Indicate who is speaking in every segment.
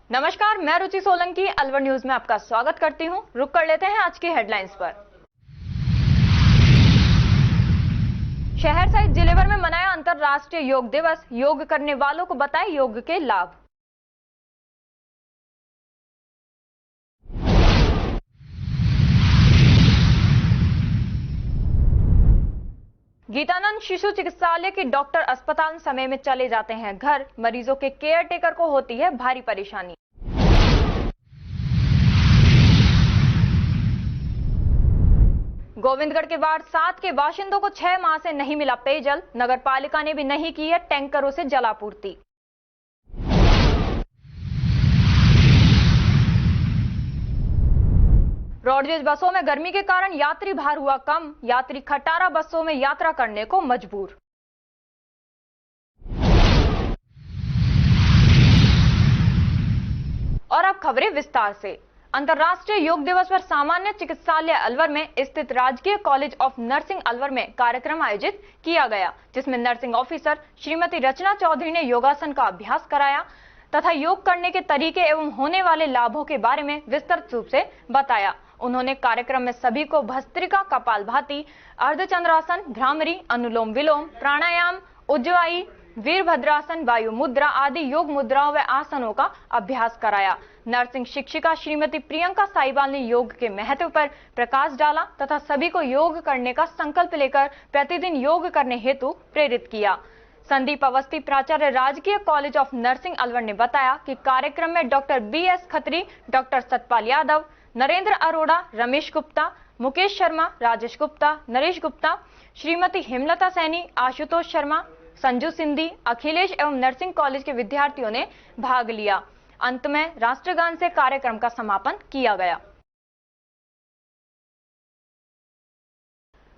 Speaker 1: नमस्कार, मैं रुचि सोलंकी अलवर न्यूज में आपका स्वागत करती हूं। रुक कर लेते हैं आज की हेडलाइंस पर। शहर सहित जिले भर में मनाया अंतर्राष्ट्रीय योग दिवस। योग करने वालों को बताए योग के लाभ। गीतानंद शिशु चिकित्सालय के डॉक्टर अस्पताल समय में चले जाते हैं घर। मरीजों के केयर टेकर को होती है भारी परेशानी। गोविंदगढ़ के वार्ड 7 के बाशिंदों को 6 माह से नहीं मिला पेयजल। नगर पालिका ने भी नहीं की है टैंकरों से जलापूर्ति। रोडवेज बसों में गर्मी के कारण यात्री भार हुआ कम। यात्री खटारा बसों में यात्रा करने को मजबूर। और अब खबरें विस्तार से। अंतर्राष्ट्रीय योग दिवस पर सामान्य चिकित्सालय अलवर में स्थित राजकीय कॉलेज ऑफ नर्सिंग अलवर में कार्यक्रम आयोजित किया गया, जिसमें नर्सिंग ऑफिसर श्रीमती रचना चौधरी ने योगासन का अभ्यास कराया तथा योग करने के तरीके एवं होने वाले लाभों के बारे में विस्तृत रूप से बताया। उन्होंने कार्यक्रम में सभी को भस्त्रिका, कपालभाति, अर्धचंद्रासन, भ्रामरी, अनुलोम विलोम, प्राणायाम, उज्जवाई, वीरभद्रासन, वायु मुद्रा आदि योग मुद्राओं व आसनों का अभ्यास कराया। नर्सिंग शिक्षिका श्रीमती प्रियंका साहिबाल ने योग के महत्व पर प्रकाश डाला तथा सभी को योग करने का संकल्प लेकर प्रतिदिन योग करने हेतु प्रेरित किया। संदीप अवस्थी, प्राचार्य राजकीय कॉलेज ऑफ नर्सिंग अलवर ने बताया कि कार्यक्रम में doctor BS Khatri, doctor Satpal Yadav, Narendra Arora, Ramesh Gupta, Mukesh Sharma, Rajesh Gupta, Naresh Gupta, Shrimati Hemlata Saini, Ashutosh Sharma, Sanju Sindhi, Akhilesh एवं नर्सिंग कॉलेज के विद्यार्थियों ने भाग लिया। अंत में राष्ट्रगान से कार्यक्रम का समापन किया गया।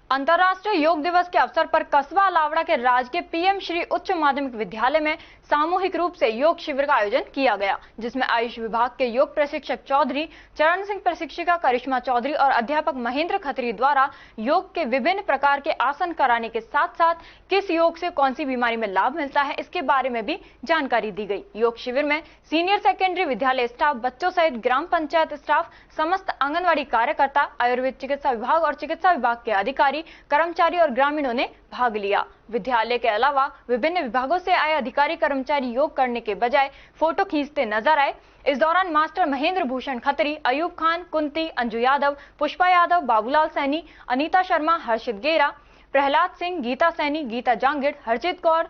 Speaker 1: अंतर्राष्ट्रीय योग दिवस के अवसर पर कस्बा अलावड़ा के राजकीय PM श्री उच्च माध्यमिक विद्यालय में सामूहिक रूप से योग शिविर का आयोजन किया गया, जिसमें आयुष विभाग के योग प्रशिक्षक चौधरी चरण सिंह, प्रशिक्षिका करिश्मा चौधरी और अध्यापक महेंद्र खत्री द्वारा योग के विभिन्न प्रकार के आसन कराने के साथ साथ किस योग से कौन सी बीमारी में लाभ मिलता है इसके बारे में भी जानकारी दी गई। योग शिविर में सीनियर सेकेंडरी विद्यालय स्टाफ, बच्चों सहित ग्राम पंचायत स्टाफ, समस्त आंगनबाड़ी कार्यकर्ता, आयुर्वेद चिकित्सा विभाग और चिकित्सा विभाग के अधिकारी, कर्मचारी और ग्रामीणों ने भाग लिया। विद्यालय के अलावा विभिन्न विभागों से आए अधिकारी कर्मचारी योग करने के बजाय फोटो खींचते नजर आए। इस दौरान मास्टर महेंद्र भूषण खत्री, अयूब खान, कुंती, अंजू यादव, पुष्पा यादव, बाबूलाल सैनी, अनीता शर्मा, हर्षित गेरा, प्रहलाद सिंह, गीता सैनी, गीता जांगिड़, हरजीत कौर,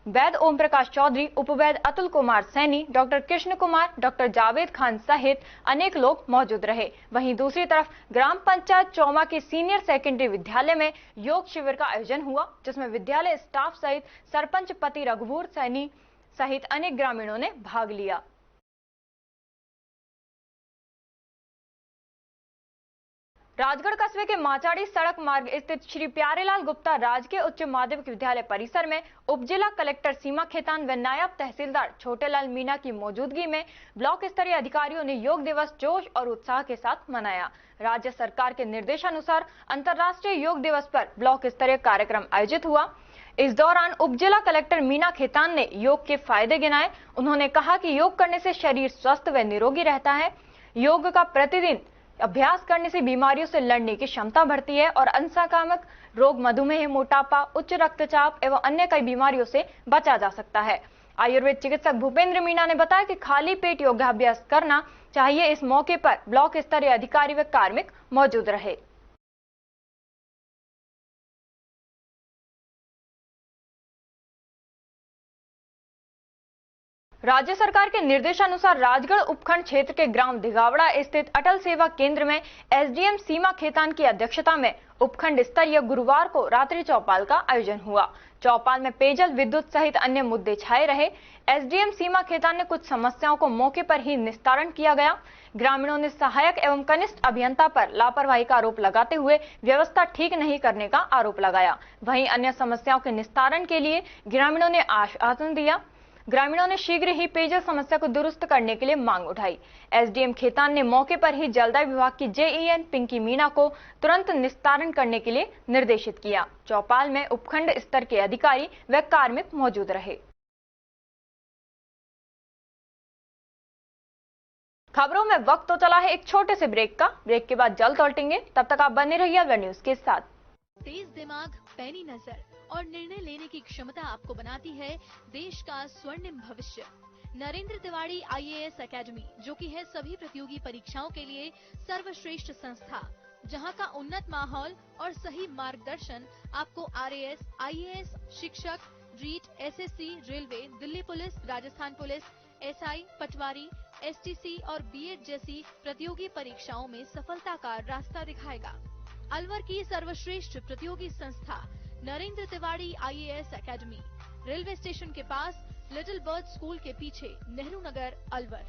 Speaker 1: वैद ओम प्रकाश चौधरी, उपवैद अतुल कुमार सैनी, डॉक्टर कृष्ण कुमार, डॉक्टर जावेद खान सहित अनेक लोग मौजूद रहे। वहीं दूसरी तरफ ग्राम पंचायत चौमा के सीनियर सेकेंडरी विद्यालय में योग शिविर का आयोजन हुआ, जिसमें विद्यालय स्टाफ सहित सरपंच पति रघुवीर सैनी सहित अनेक ग्रामीणों ने भाग लिया। राजगढ़ कस्बे के माचाड़ी सड़क मार्ग स्थित श्री प्यारेलाल गुप्ता राजकीय उच्च माध्यमिक विद्यालय परिसर में उप जिला कलेक्टर सीमा खेतान व नायब तहसीलदार छोटेलाल मीणा की मौजूदगी में ब्लॉक स्तरीय अधिकारियों ने योग दिवस जोश और उत्साह के साथ मनाया। राज्य सरकार के निर्देशानुसार अंतर्राष्ट्रीय योग दिवस पर ब्लॉक स्तरीय कार्यक्रम आयोजित हुआ। इस दौरान उप जिला कलेक्टर मीणा खेतान ने योग के फायदे गिनाए। उन्होंने कहा कि योग करने से शरीर स्वस्थ व निरोगी रहता है। योग का प्रतिदिन अभ्यास करने से बीमारियों से लड़ने की क्षमता बढ़ती है और असंक्रामक रोग, मधुमेह, मोटापा, उच्च रक्तचाप एवं अन्य कई बीमारियों से बचा जा सकता है। आयुर्वेद चिकित्सक भूपेंद्र मीणा ने बताया कि खाली पेट योगाभ्यास करना चाहिए। इस मौके पर ब्लॉक स्तरीय अधिकारी व कार्मिक मौजूद रहे। राज्य सरकार के निर्देशानुसार राजगढ़ उपखंड क्षेत्र के ग्राम दिगावड़ा स्थित अटल सेवा केंद्र में SDM सीमा खेतान की अध्यक्षता में उपखंड स्तरीय गुरुवार को रात्रि चौपाल का आयोजन हुआ। चौपाल में पेयजल, विद्युत सहित अन्य मुद्दे छाए रहे। SDM सीमा खेतान ने कुछ समस्याओं को मौके पर ही निस्तारण किया गया। ग्रामीणों ने सहायक एवं कनिष्ठ अभियंता पर लापरवाही का आरोप लगाते हुए व्यवस्था ठीक नहीं करने का आरोप लगाया। वहीं अन्य समस्याओं के निस्तारण के लिए ग्रामीणों ने आश्वासन दिया। ग्रामीणों ने शीघ्र ही पेयजल समस्या को दुरुस्त करने के लिए मांग उठाई। SDM खेतान ने मौके पर ही जलदाय विभाग की JEN पिंकी मीणा को तुरंत निस्तारण करने के लिए निर्देशित किया। चौपाल में उपखंड स्तर के अधिकारी व कार्मिक मौजूद रहे। खबरों में वक्त तो चला है एक छोटे से ब्रेक का। ब्रेक के बाद जल्द लौटेंगे, तब तक आप बने रहिए अगर न्यूज के साथ।
Speaker 2: तेज दिमाग, पैनी नजर और निर्णय लेने की क्षमता आपको बनाती है देश का स्वर्णिम भविष्य। नरेंद्र तिवारी IAS एकेडमी, जो कि है सभी प्रतियोगी परीक्षाओं के लिए सर्वश्रेष्ठ संस्था, जहां का उन्नत माहौल और सही मार्गदर्शन आपको RAS, IAS, शिक्षक, REET, SSC, railway, Delhi police, Rajasthan police, SI, patwari, STC और B.Ed जैसी प्रतियोगी परीक्षाओं में सफलता का रास्ता दिखाएगा। अलवर की सर्वश्रेष्ठ प्रतियोगी संस्था Narendra Tiwari IAS academy, railway station के पास, लिटिल बर्ड स्कूल के पीछे, नेहरू नगर, अलवर।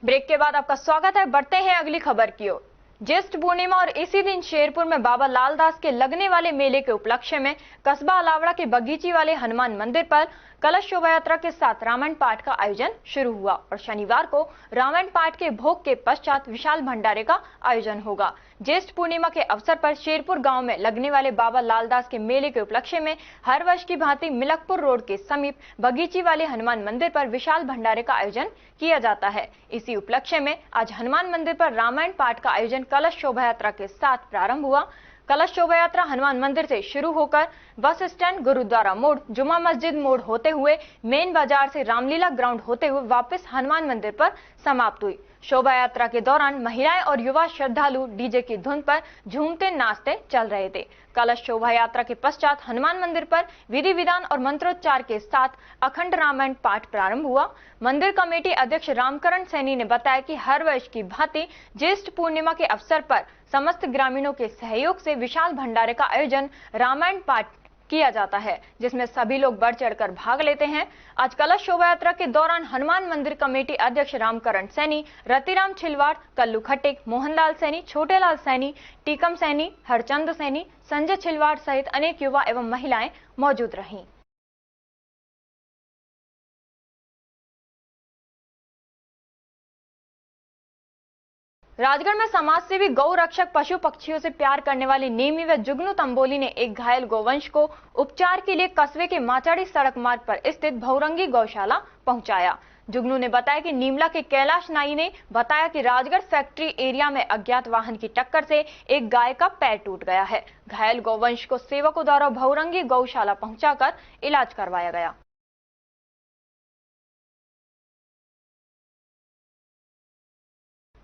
Speaker 1: ब्रेक के बाद आपका स्वागत है। बढ़ते हैं अगली खबर की ओर। ज्येष्ठ पूर्णिमा और इसी दिन शेरपुर में बाबा लालदास के लगने वाले मेले के उपलक्ष्य में कस्बा अलावड़ा के बगीची वाले हनुमान मंदिर पर कलश शोभा यात्रा के साथ रामायण पाठ का आयोजन शुरू हुआ और शनिवार को रामायण पाठ के भोग के पश्चात विशाल भंडारे का आयोजन होगा। ज्येष्ठ पूर्णिमा के अवसर पर शेरपुर गांव में लगने वाले बाबा लालदास के मेले के उपलक्ष्य में हर वर्ष की भांति मिलकपुर रोड के समीप बगीची वाले हनुमान मंदिर पर विशाल भंडारे का आयोजन किया जाता है। इसी उपलक्ष्य में आज हनुमान मंदिर पर रामायण पाठ का आयोजन कलश शोभा यात्रा के साथ प्रारंभ हुआ। कलश शोभा यात्रा हनुमान मंदिर से शुरू होकर बस स्टैंड, गुरुद्वारा मोड़, जुमा मस्जिद मोड़ होते हुए मेन बाजार से रामलीला ग्राउंड होते हुए वापस हनुमान मंदिर पर समाप्त हुई। शोभा यात्रा के दौरान महिलाएं और युवा श्रद्धालु डीजे की धुन पर झूमते नाचते चल रहे थे। कलश शोभा यात्रा के पश्चात हनुमान मंदिर पर विधि विधान और मंत्रोच्चार के साथ अखंड रामायण पाठ प्रारंभ हुआ। मंदिर कमेटी अध्यक्ष रामकरण सैनी ने बताया कि हर वर्ष की भांति ज्येष्ठ पूर्णिमा के अवसर पर समस्त ग्रामीणों के सहयोग से विशाल भंडारे का आयोजन रामायण पाठ किया जाता है, जिसमें सभी लोग बढ़ चढ़कर भाग लेते हैं। आज कलश शोभा यात्रा के दौरान हनुमान मंदिर कमेटी अध्यक्ष रामकरण सैनी, रतिराम छिलवाड़, कल्लू खटिक, मोहनलाल सैनी, छोटेलाल सैनी, टीकम सैनी, हरचंद सैनी, संजय छिलवाड़ सहित अनेक युवा एवं महिलाएं मौजूद रहीं। राजगढ़ में समाजसेवी गौ रक्षक पशु पक्षियों से प्यार करने वाली नेमी व जुगनू तंबोली ने एक घायल गौवंश को उपचार के लिए कस्बे के माचाड़ी सड़क मार्ग पर स्थित भौरंगी गौशाला पहुंचाया। जुगनू ने बताया कि नीमला के कैलाश नाई ने बताया कि राजगढ़ फैक्ट्री एरिया में अज्ञात वाहन की टक्कर से एक गाय का पैर टूट गया है। घायल गौवंश को सेवकों द्वारा भौरंगी गौशाला पहुंचाकर इलाज करवाया गया।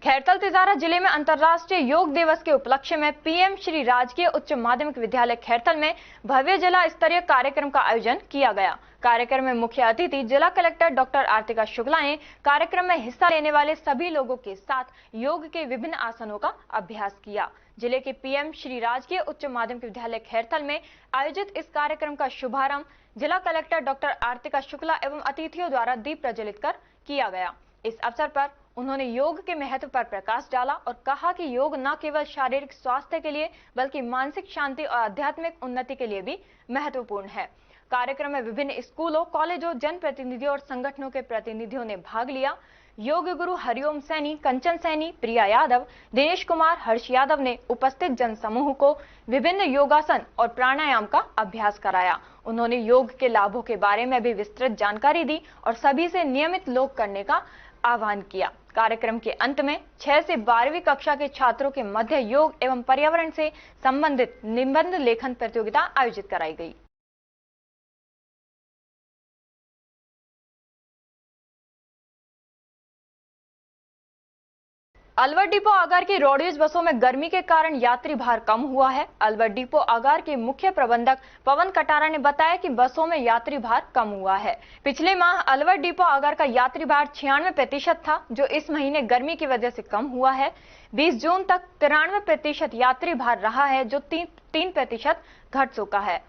Speaker 1: खैरतल तिजारा जिले में अंतर्राष्ट्रीय योग दिवस के उपलक्ष्य में PM श्री राजकीय उच्च माध्यमिक विद्यालय खैरतल में भव्य जिला स्तरीय कार्यक्रम का आयोजन किया गया। कार्यक्रम में मुख्य अतिथि जिला कलेक्टर डॉक्टर आर्तिका शुक्ला ने कार्यक्रम में हिस्सा लेने वाले सभी लोगों के साथ योग के विभिन्न आसनों का अभ्यास किया। जिले के PM श्री राजकीय उच्च माध्यमिक विद्यालय खैरतल में आयोजित इस कार्यक्रम का शुभारंभ जिला कलेक्टर डॉक्टर आर्तिका शुक्ला एवं अतिथियों द्वारा दीप प्रज्वलित कर किया गया। इस अवसर पर उन्होंने योग के महत्व पर प्रकाश डाला और कहा कि योग न केवल शारीरिक स्वास्थ्य के लिए बल्कि मानसिक शांति और आध्यात्मिक उन्नति के लिए भी महत्वपूर्ण है। कार्यक्रम में विभिन्न स्कूलों, कॉलेजों, जनप्रतिनिधियों और संगठनों के प्रतिनिधियों ने भाग लिया। योग गुरु हरिओम सैनी, कंचन सैनी, प्रिया यादव, दिनेश कुमार, हर्ष यादव ने उपस्थित जन समूह को विभिन्न योगासन और प्राणायाम का अभ्यास कराया। उन्होंने योग के लाभों के बारे में भी विस्तृत जानकारी दी और सभी से नियमित योग करने का आह्वान किया। कार्यक्रम के अंत में 6 से 12वीं कक्षा के छात्रों के मध्य योग एवं पर्यावरण से संबंधित निबंध लेखन प्रतियोगिता आयोजित कराई गई। अलवर डिपो आगार की रोडवेज बसों में गर्मी के कारण यात्री भार कम हुआ है। अलवर डिपो आगार के मुख्य प्रबंधक पवन कटारा ने बताया कि बसों में यात्री भार कम हुआ है। पिछले माह अलवर डिपो आगार का यात्री भार 96% था, जो इस महीने गर्मी की वजह से कम हुआ है। 20 जून तक 93% यात्री भार रहा है, जो 3% घट चुका है।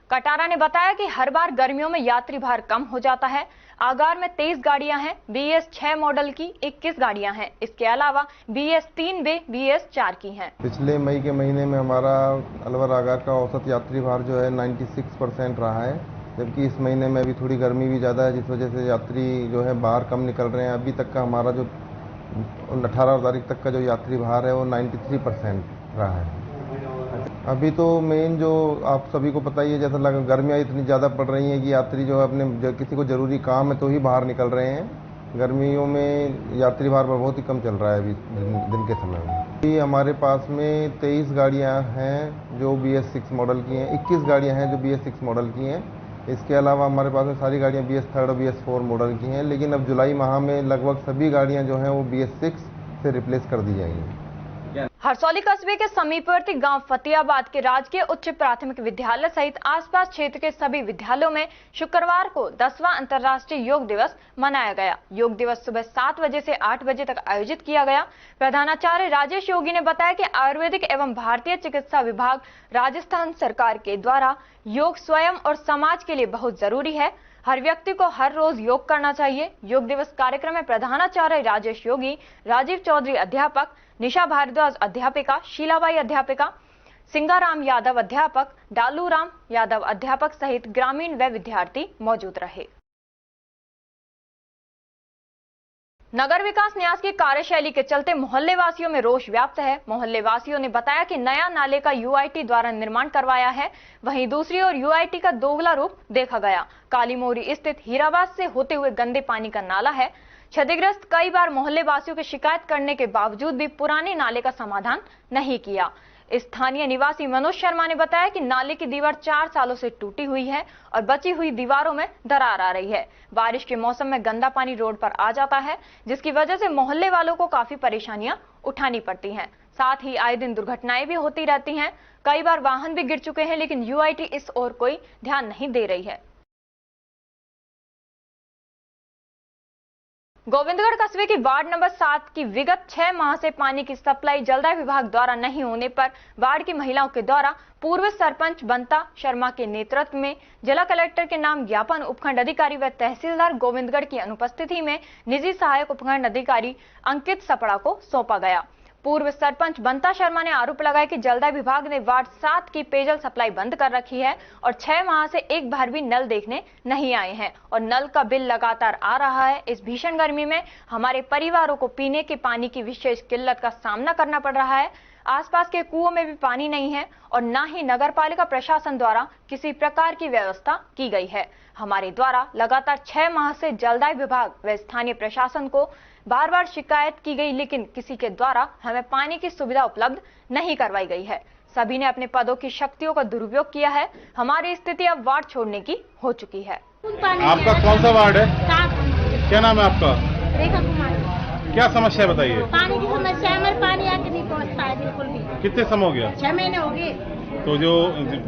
Speaker 1: कटारा ने बताया कि हर बार गर्मियों में यात्री भार कम हो जाता है। आगार में 23 गाड़ियां हैं, BS 6 मॉडल की 21 गाड़ियां हैं। इसके अलावा BS 3B, BS 4 की हैं।
Speaker 3: पिछले मई के महीने में हमारा अलवर आगार का औसत यात्री भार जो है 96% रहा है, जबकि इस महीने में अभी थोड़ी गर्मी भी ज़्यादा है, जिस वजह से यात्री जो है बाहर कम निकल रहे हैं। अभी तक का हमारा जो 18 तारीख तक का जो यात्री भार है वो 93% रहा है। अभी तो मेन जो आप सभी को पता ही है, जैसा लगा गर्मियाँ इतनी ज़्यादा पड़ रही हैं कि यात्री जो है किसी को ज़रूरी काम है तो ही बाहर निकल रहे हैं। गर्मियों में यात्री भार पर बहुत ही कम चल रहा है अभी दिन के समय में। अभी हमारे पास में 23 गाड़ियाँ हैं जो BS6 मॉडल की हैं, 21 गाड़ियाँ हैं जो BS6 मॉडल की हैं। इसके अलावा हमारे पास में सारी गाड़ियाँ BS3 और BS4 मॉडल की हैं, लेकिन अब जुलाई माह में लगभग सभी गाड़ियाँ जो हैं वो BS6 से रिप्लेस कर दी जाएंगी।
Speaker 1: हरसौली कस्बे के समीपवर्ती गांव फतियाबाद के राजकीय उच्च प्राथमिक विद्यालय सहित आसपास क्षेत्र के सभी विद्यालयों में शुक्रवार को 10वां अंतर्राष्ट्रीय योग दिवस मनाया गया। योग दिवस सुबह 7 बजे से 8 बजे तक आयोजित किया गया। प्रधानाचार्य राजेश योगी ने बताया कि आयुर्वेदिक एवं भारतीय चिकित्सा विभाग राजस्थान सरकार के द्वारा योग स्वयं और समाज के लिए बहुत जरूरी है। हर व्यक्ति को हर रोज योग करना चाहिए। योग दिवस कार्यक्रम में प्रधानाचार्य राजेश योगी, राजीव चौधरी अध्यापक, निशा भारद्वाज अध्यापिका, शीलाबाई अध्यापिका, सिंगाराम यादव अध्यापक, डालूराम यादव अध्यापक सहित ग्रामीण व विद्यार्थी मौजूद रहे। नगर विकास न्यास की कार्यशैली के चलते मोहल्ले वासियों में रोष व्याप्त है। मोहल्ले वासियों ने बताया कि नया नाले का UIT द्वारा निर्माण करवाया है, वहीं दूसरी ओर UIT का दोगला रूप देखा गया। काली मोरी स्थित हीराबाद से होते हुए गंदे पानी का नाला है क्षतिग्रस्त। कई बार मोहल्ले वासियों की शिकायत करने के बावजूद भी पुराने नाले का समाधान नहीं किया। स्थानीय निवासी मनोज शर्मा ने बताया कि नाले की दीवार 4 सालों से टूटी हुई है और बची हुई दीवारों में दरार आ रही है। बारिश के मौसम में गंदा पानी रोड पर आ जाता है, जिसकी वजह से मोहल्ले वालों को काफी परेशानियां उठानी पड़ती हैं। साथ ही आए दिन दुर्घटनाएं भी होती रहती हैं। कई बार वाहन भी गिर चुके हैं, लेकिन UIT इस ओर कोई ध्यान नहीं दे रही है। गोविंदगढ़ कस्बे की वार्ड नंबर 7 की विगत 6 माह से पानी की सप्लाई जलदाय विभाग द्वारा नहीं होने पर वार्ड की महिलाओं के द्वारा पूर्व सरपंच बंता शर्मा के नेतृत्व में जिला कलेक्टर के नाम ज्ञापन उपखंड अधिकारी व तहसीलदार गोविंदगढ़ की अनुपस्थिति में निजी सहायक उपखंड अधिकारी अंकित सपड़ा को सौंपा गया। पूर्व सरपंच बंता शर्मा ने आरोप लगाया कि जलदाय विभाग ने वार्ड 7 की पेयजल सप्लाई बंद कर रखी है और 6 माह से एक बार भी नल देखने नहीं आए हैं और नल का बिल लगातार आ रहा है। इस भीषण गर्मी में हमारे परिवारों को पीने के पानी की विशेष किल्लत का सामना करना पड़ रहा है। आसपास के कुओं में भी पानी नहीं है और न ही नगरपालिका प्रशासन द्वारा किसी प्रकार की व्यवस्था की गई है। हमारे द्वारा लगातार 6 माह से जलदाय विभाग व स्थानीय प्रशासन को बार बार शिकायत की गई, लेकिन किसी के द्वारा हमें पानी की सुविधा उपलब्ध नहीं करवाई गई है। सभी ने अपने पदों की शक्तियों का दुरुपयोग किया है। हमारी स्थिति अब वार्ड छोड़ने की हो चुकी है।
Speaker 4: आपका कौन सा वार्ड है? क्या नाम है आपका?
Speaker 5: रेखा कुमारी।
Speaker 4: क्या समस्या है बताइए?
Speaker 5: पानी की समस्या है, हमारे पानी आके नहीं पहुंचता है बिल्कुल भी।
Speaker 4: कितने समय हो गया?
Speaker 5: 6 महीने हो गए।
Speaker 4: तो जो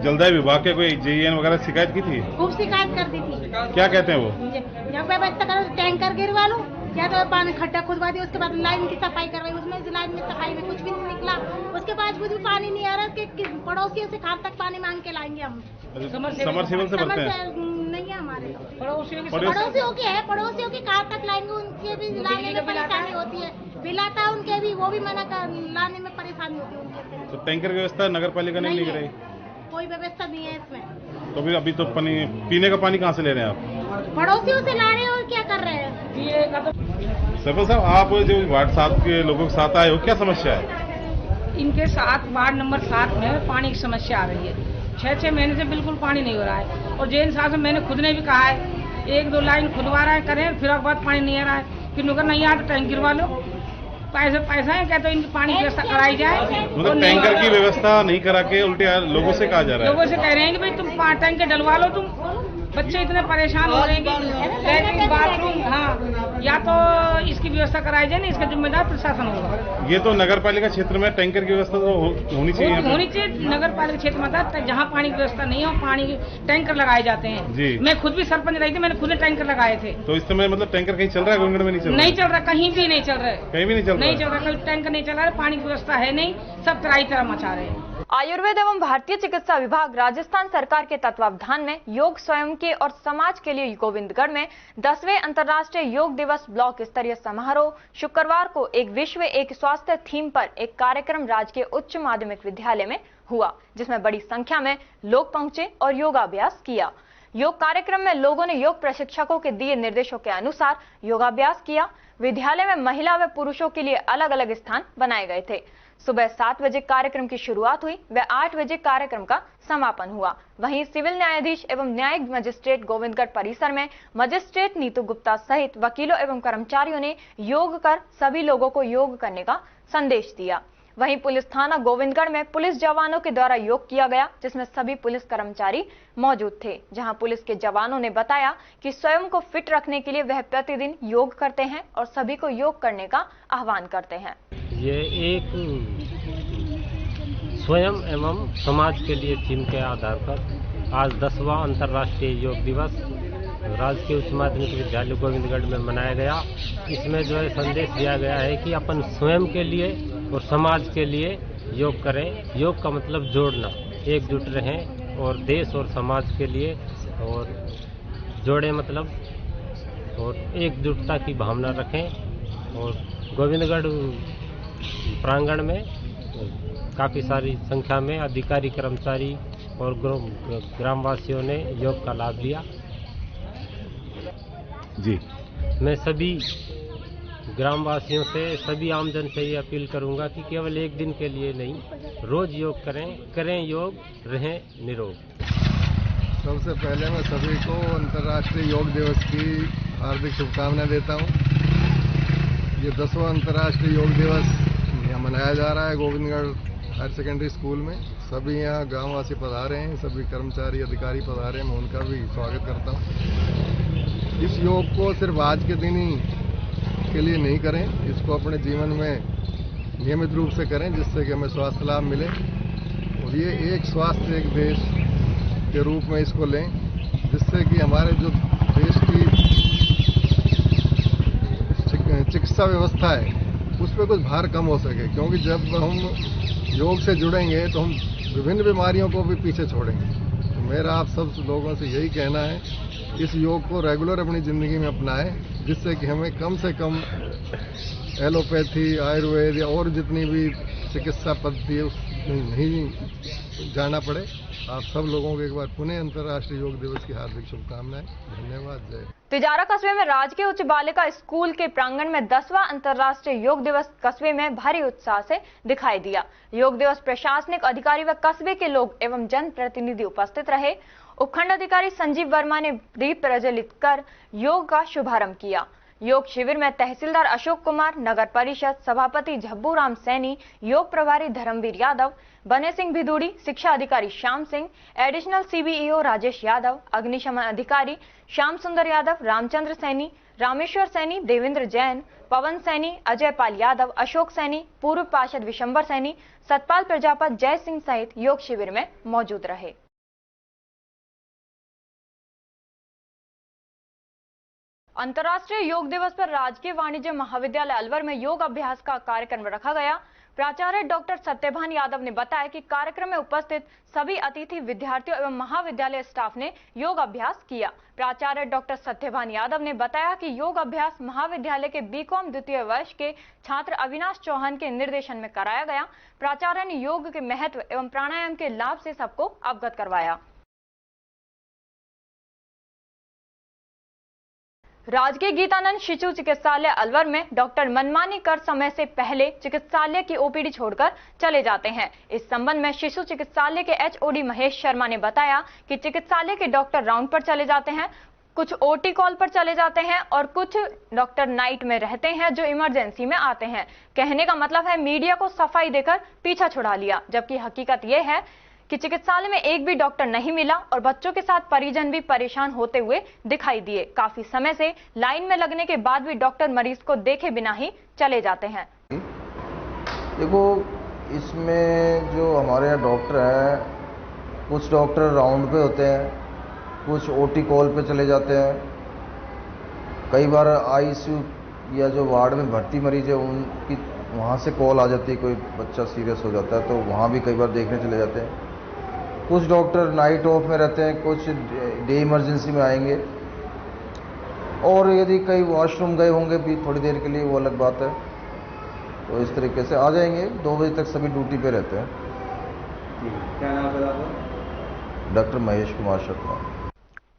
Speaker 4: जलदाय विभाग के कोई JEN वगैरह शिकायत की थी?
Speaker 5: खूब शिकायत कर दी थी।
Speaker 4: क्या कहते हैं वो?
Speaker 5: जब व्यवस्था करो टैंकर गिरवा लो या तो पानी खड्डा खुदवा दी, उसके बाद लाइन की सफाई करवाई, उसमें लाइन में सफाई में कुछ भी नहीं निकला। उसके बाद कुछ भी पानी नहीं आ रहा कि पड़ोसियों से कहाँ तक पानी मांग के लाएंगे हम?
Speaker 4: समरसेबल से भरते हैं?
Speaker 5: नहीं है हमारे पड़ोसियों के है, पड़ोसियों के कहाँ तक लाएंगे? उनके भी लाने में परेशानी होती है, बिल आता है उनके भी, वो भी मना कर लाने में परेशानी होती है उनके।
Speaker 4: तो टैंकर व्यवस्था नगर पालिका ने नहीं कराई?
Speaker 5: कोई व्यवस्था नहीं है इसमें।
Speaker 4: तो फिर अभी तो पानी पीने का पानी कहाँ से ले रहे हैं आप?
Speaker 5: पड़ोसियों से ला रहे हैं और क्या कर रहे हैं?
Speaker 4: सरपंच साहब, आप जो वार्ड 7 के लोगों के साथ आए हो, क्या समस्या है?
Speaker 6: इनके साथ वार्ड नंबर 7 में पानी की समस्या आ रही है। 6 महीने से बिल्कुल पानी नहीं हो रहा है और जैन साहब से मैंने खुद ने भी कहा है 1-2 लाइन खुदवा रहा है करें, फिर बाद पानी नहीं आ रहा है, फिर नुकर नहीं आता टैंक गिरवा लो। पैसा है क्या? तो इनकी पानी की व्यवस्था कराई जाए।
Speaker 4: मतलब टैंकर की व्यवस्था नहीं करा के उल्टे लोगों से कहा जा रहा है?
Speaker 6: लोगों से कह रहे हैं कि भाई तुम टैंकर डलवा लो। तुम बच्चे इतने परेशान हो रहे हैं कि लैट्रिन बाथरूम, हाँ, या तो इसकी व्यवस्था कराई जाए ना, इसका जिम्मेदार प्रशासन होगा।
Speaker 4: ये तो नगर पालिका क्षेत्र में टैंकर की व्यवस्था तो होनी चाहिए।
Speaker 6: होनी चाहिए नगर पालिका क्षेत्र में, जहाँ पानी की व्यवस्था नहीं हो पानी टैंकर लगाए जाते हैं
Speaker 4: जी।
Speaker 6: मैं खुद भी सरपंच रही थी, मैंने खुद ने टैंकर लगाए थे।
Speaker 4: तो इस समय मतलब टैंकर कहीं चल रहा है? गोविंदगढ़ में नहीं चल रहा?
Speaker 6: नहीं चल रहा, कहीं भी नहीं चल रहा है।
Speaker 4: कहीं भी नहीं चल रहा?
Speaker 6: नहीं चल रहा, कहीं टैंकर नहीं चल रहा है, पानी की व्यवस्था है नहीं, सब तराई तरह मचा रहे हैं।
Speaker 1: आयुर्वेद एवं भारतीय चिकित्सा विभाग राजस्थान सरकार के तत्वावधान में योग स्वयं के और समाज के लिए गोविंदगढ़ में 10वें अंतर्राष्ट्रीय योग दिवस ब्लॉक स्तरीय समारोह शुक्रवार को एक विश्व एक स्वास्थ्य थीम पर एक कार्यक्रम राजकीय उच्च माध्यमिक विद्यालय में हुआ, जिसमें बड़ी संख्या में लोग पहुंचे और योगाभ्यास किया। योग कार्यक्रम में लोगों ने योग प्रशिक्षकों के दिए निर्देशों के अनुसार योगाभ्यास किया। विद्यालय में महिला व पुरुषों के लिए अलग अलग स्थान बनाए गए थे। सुबह 7 बजे कार्यक्रम की शुरुआत हुई व 8 बजे कार्यक्रम का समापन हुआ। वहीं सिविल न्यायाधीश एवं न्यायिक मजिस्ट्रेट गोविंदगढ़ परिसर में मजिस्ट्रेट नीतू गुप्ता सहित वकीलों एवं कर्मचारियों ने योग कर सभी लोगों को योग करने का संदेश दिया। वहीं पुलिस थाना गोविंदगढ़ में पुलिस जवानों के द्वारा योग किया गया, जिसमें सभी पुलिस कर्मचारी मौजूद थे। जहां पुलिस के जवानों ने बताया कि स्वयं को फिट रखने के लिए वह प्रतिदिन योग करते हैं और सभी को योग करने का आह्वान करते हैं।
Speaker 7: ये एक स्वयं एवं समाज के लिए थीम के आधार पर आज 10वां अंतर्राष्ट्रीय योग दिवस राजकीय उच्च माध्यमिक विद्यालय गोविंदगढ़ में मनाया गया। इसमें जो है संदेश दिया गया है कि अपन स्वयं के लिए और समाज के लिए योग करें। योग का मतलब जोड़ना, एकजुट रहें और देश और समाज के लिए और जोड़े मतलब और एकजुटता की भावना रखें। और गोविंदगढ़ प्रांगण में काफ़ी सारी संख्या में अधिकारी, कर्मचारी और ग्रामवासियों ने योग का लाभ लिया।
Speaker 4: जी,
Speaker 7: मैं सभी ग्रामवासियों से, सभी आमजन से ये अपील करूंगा कि केवल एक दिन के लिए नहीं, रोज योग करें योग, रहें निरोग।
Speaker 3: सबसे पहले मैं सभी को अंतर्राष्ट्रीय योग दिवस की हार्दिक शुभकामनाएं देता हूं। ये 10वां अंतर्राष्ट्रीय योग दिवस यहाँ मनाया जा रहा है गोविंदगढ़ हायर सेकेंडरी स्कूल में। सभी यहाँ गांववासी पधारे हैं, सभी कर्मचारी अधिकारी पधारे हैं, मैं उनका भी स्वागत करता हूँ। इस योग को सिर्फ आज के दिन ही के लिए नहीं करें, इसको अपने जीवन में नियमित रूप से करें, जिससे कि हमें स्वास्थ्य लाभ मिले। और ये एक स्वास्थ्य एक देश के रूप में इसको लें, जिससे कि हमारे जो देश की चिकित्सा व्यवस्था है उस पर कुछ भार कम हो सके। क्योंकि जब हम योग से जुड़ेंगे तो हम विभिन्न बीमारियों को भी पीछे छोड़ेंगे। तो मेरा आप सब लोगों से यही कहना है, इस योग को रेगुलर अपनी ज़िंदगी में अपनाएं, जिससे कि हमें कम से कम एलोपैथी, आयुर्वेद या और जितनी भी चिकित्सा पद्धति है उसमें नहीं जाना पड़े। आप सब लोगों को एक बार पुनः अंतर्राष्ट्रीय योग दिवस की हार्दिक शुभकामनाएं। धन्यवाद। जय।
Speaker 1: तिजारा कस्बे में राजकीय उच्च बालिका स्कूल के प्रांगण में 10वां अंतर्राष्ट्रीय योग दिवस कस्बे में भारी उत्साह से दिखाई दिया। योग दिवस प्रशासनिक अधिकारी व कस्बे के लोग एवं जन प्रतिनिधि उपस्थित रहे। उपखंड अधिकारी संजीव वर्मा ने दीप प्रज्वलित कर योग का शुभारंभ किया। योग शिविर में तहसीलदार अशोक कुमार, नगर परिषद सभापति झब्बू राम सैनी, योग प्रभारी धर्मवीर यादव, बने सिंह भिदुड़ी, शिक्षा अधिकारी श्याम सिंह, एडिशनल सीबीईओ राजेश यादव, अग्निशमन अधिकारी श्याम सुंदर यादव, रामचंद्र सैनी, रामेश्वर सैनी, देवेंद्र जैन, पवन सैनी, अजय पाल यादव, अशोक सैनी, पूर्व पार्षद विशंबर सैनी, सतपाल प्रजापत, जय सिंह सहित योग शिविर में मौजूद रहे। अंतर्राष्ट्रीय योग दिवस पर राजकीय वाणिज्य महाविद्यालय अलवर में योग अभ्यास का कार्यक्रम रखा गया। प्राचार्य डॉक्टर सत्यभान यादव ने बताया कि कार्यक्रम में उपस्थित सभी अतिथि विद्यार्थियों एवं महाविद्यालय स्टाफ ने योग अभ्यास किया। प्राचार्य डॉक्टर सत्यभान यादव ने बताया कि योग अभ्यास महाविद्यालय के बीकॉम द्वितीय वर्ष के छात्र अविनाश चौहान के निर्देशन में कराया गया। प्राचार्य ने योग के महत्व एवं प्राणायाम के लाभ से सबको अवगत करवाया। राजकीय गीतानंद शिशु चिकित्सालय अलवर में डॉक्टर मनमानी कर समय से पहले चिकित्सालय की ओपीडी छोड़कर चले जाते हैं। इस संबंध में शिशु चिकित्सालय के एचओडी महेश शर्मा ने बताया कि चिकित्सालय के डॉक्टर राउंड पर चले जाते हैं, कुछ ओटी कॉल पर चले जाते हैं और कुछ डॉक्टर नाइट में रहते हैं जो इमरजेंसी में आते हैं। कहने का मतलब है मीडिया को सफाई देकर पीछा छुड़ा लिया, जबकि हकीकत यह है कि चिकित्सालय में एक भी डॉक्टर नहीं मिला और बच्चों के साथ परिजन भी परेशान होते हुए दिखाई दिए। काफी समय से लाइन में लगने के बाद भी डॉक्टर मरीज को देखे बिना ही चले जाते हैं।
Speaker 8: देखो, इसमें जो हमारे यहाँ डॉक्टर हैं, कुछ डॉक्टर राउंड पे होते हैं, कुछ ओटी कॉल पे चले जाते हैं। कई बार आईसीयू या जो वार्ड में भर्ती मरीज है उनकी वहाँ से कॉल आ जाती है, कोई बच्चा सीरियस हो जाता है तो वहाँ भी कई बार देखने चले जाते हैं। कुछ डॉक्टर नाइट ऑफ में रहते हैं, कुछ डे इमरजेंसी में आएंगे, और यदि कई वॉशरूम गए होंगे भी थोड़ी देर के लिए, वो अलग बात है, तो इस तरीके से आ जाएंगे। 2 बजे तक सभी ड्यूटी पे रहते हैं।
Speaker 9: क्या नाम है आपका?
Speaker 8: डॉक्टर महेश कुमार शर्मा।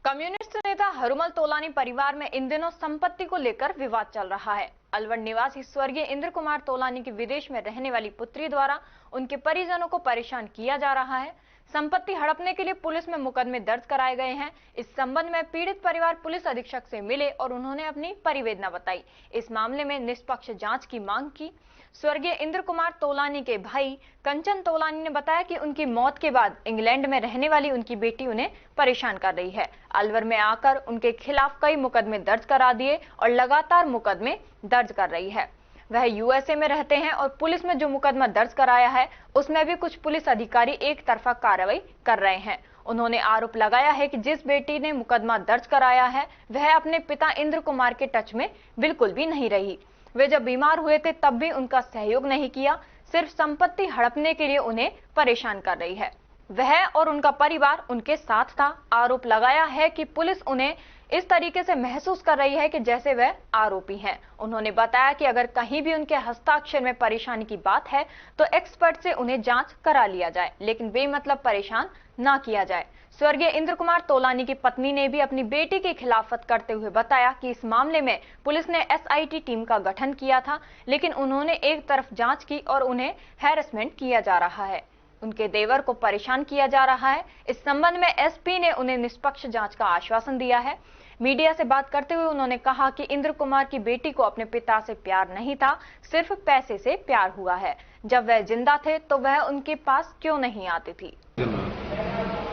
Speaker 1: कम्युनिस्ट नेता पिता हरुमल तोलानी परिवार में इन दिनों संपत्ति को लेकर विवाद चल रहा है। अलवर निवासी स्वर्गीय इंद्र कुमार तोलानी की विदेश में रहने वाली पुत्री द्वारा उनके परिजनों को परेशान किया जा रहा है। संपत्ति हड़पने के लिए पुलिस में मुकदमे दर्ज कराए गए हैं। इस संबंध में पीड़ित परिवार पुलिस अधीक्षक से मिले और उन्होंने अपनी परिवेदना बताई। इस मामले में निष्पक्ष जांच की मांग की। स्वर्गीय इंद्र कुमार तोलानी के भाई कंचन तोलानी ने बताया कि उनकी मौत के बाद इंग्लैंड में रहने वाली उनकी बेटी उन्हें परेशान कर रही है। अलवर में आकर उनके खिलाफ कई मुकदमे दर्ज करा दिए और लगातार मुकदमे दर्ज कर रही है। वह यूएसए में रहते हैं और पुलिस में जो मुकदमा दर्ज कराया है उसमें भी कुछ पुलिस अधिकारी एक तरफा कार्रवाई कर रहे हैं। उन्होंने आरोप लगाया है कि जिस बेटी ने मुकदमा दर्ज कराया है वह अपने पिता इंद्र कुमार के टच में बिल्कुल भी नहीं रही। वे जब बीमार हुए थे तब भी उनका सहयोग नहीं किया, सिर्फ संपत्ति हड़पने के लिए उन्हें परेशान कर रही है। वह और उनका परिवार उनके साथ था। आरोप लगाया है कि पुलिस उन्हें इस तरीके से महसूस कर रही है कि जैसे वह आरोपी हैं। उन्होंने बताया कि अगर कहीं भी उनके हस्ताक्षर में परेशानी की बात है तो एक्सपर्ट से उन्हें जांच करा लिया जाए, लेकिन बेमतलब परेशान ना किया जाए। स्वर्गीय इंद्र कुमार तोलानी की पत्नी ने भी अपनी बेटी की खिलाफत करते हुए बताया कि इस मामले में पुलिस ने एसआईटी टीम का गठन किया था, लेकिन उन्होंने एक तरफ जांच की और उन्हें हैरेसमेंट किया जा रहा है। उनके देवर को परेशान किया जा रहा है। इस संबंध में एसपी ने उन्हें निष्पक्ष जांच का आश्वासन दिया है। मीडिया से बात करते हुए उन्होंने कहा कि इंद्र कुमार की बेटी को अपने पिता से प्यार नहीं था, सिर्फ पैसे से प्यार हुआ है। जब वह जिंदा थे तो वह उनके पास क्यों नहीं आती थी।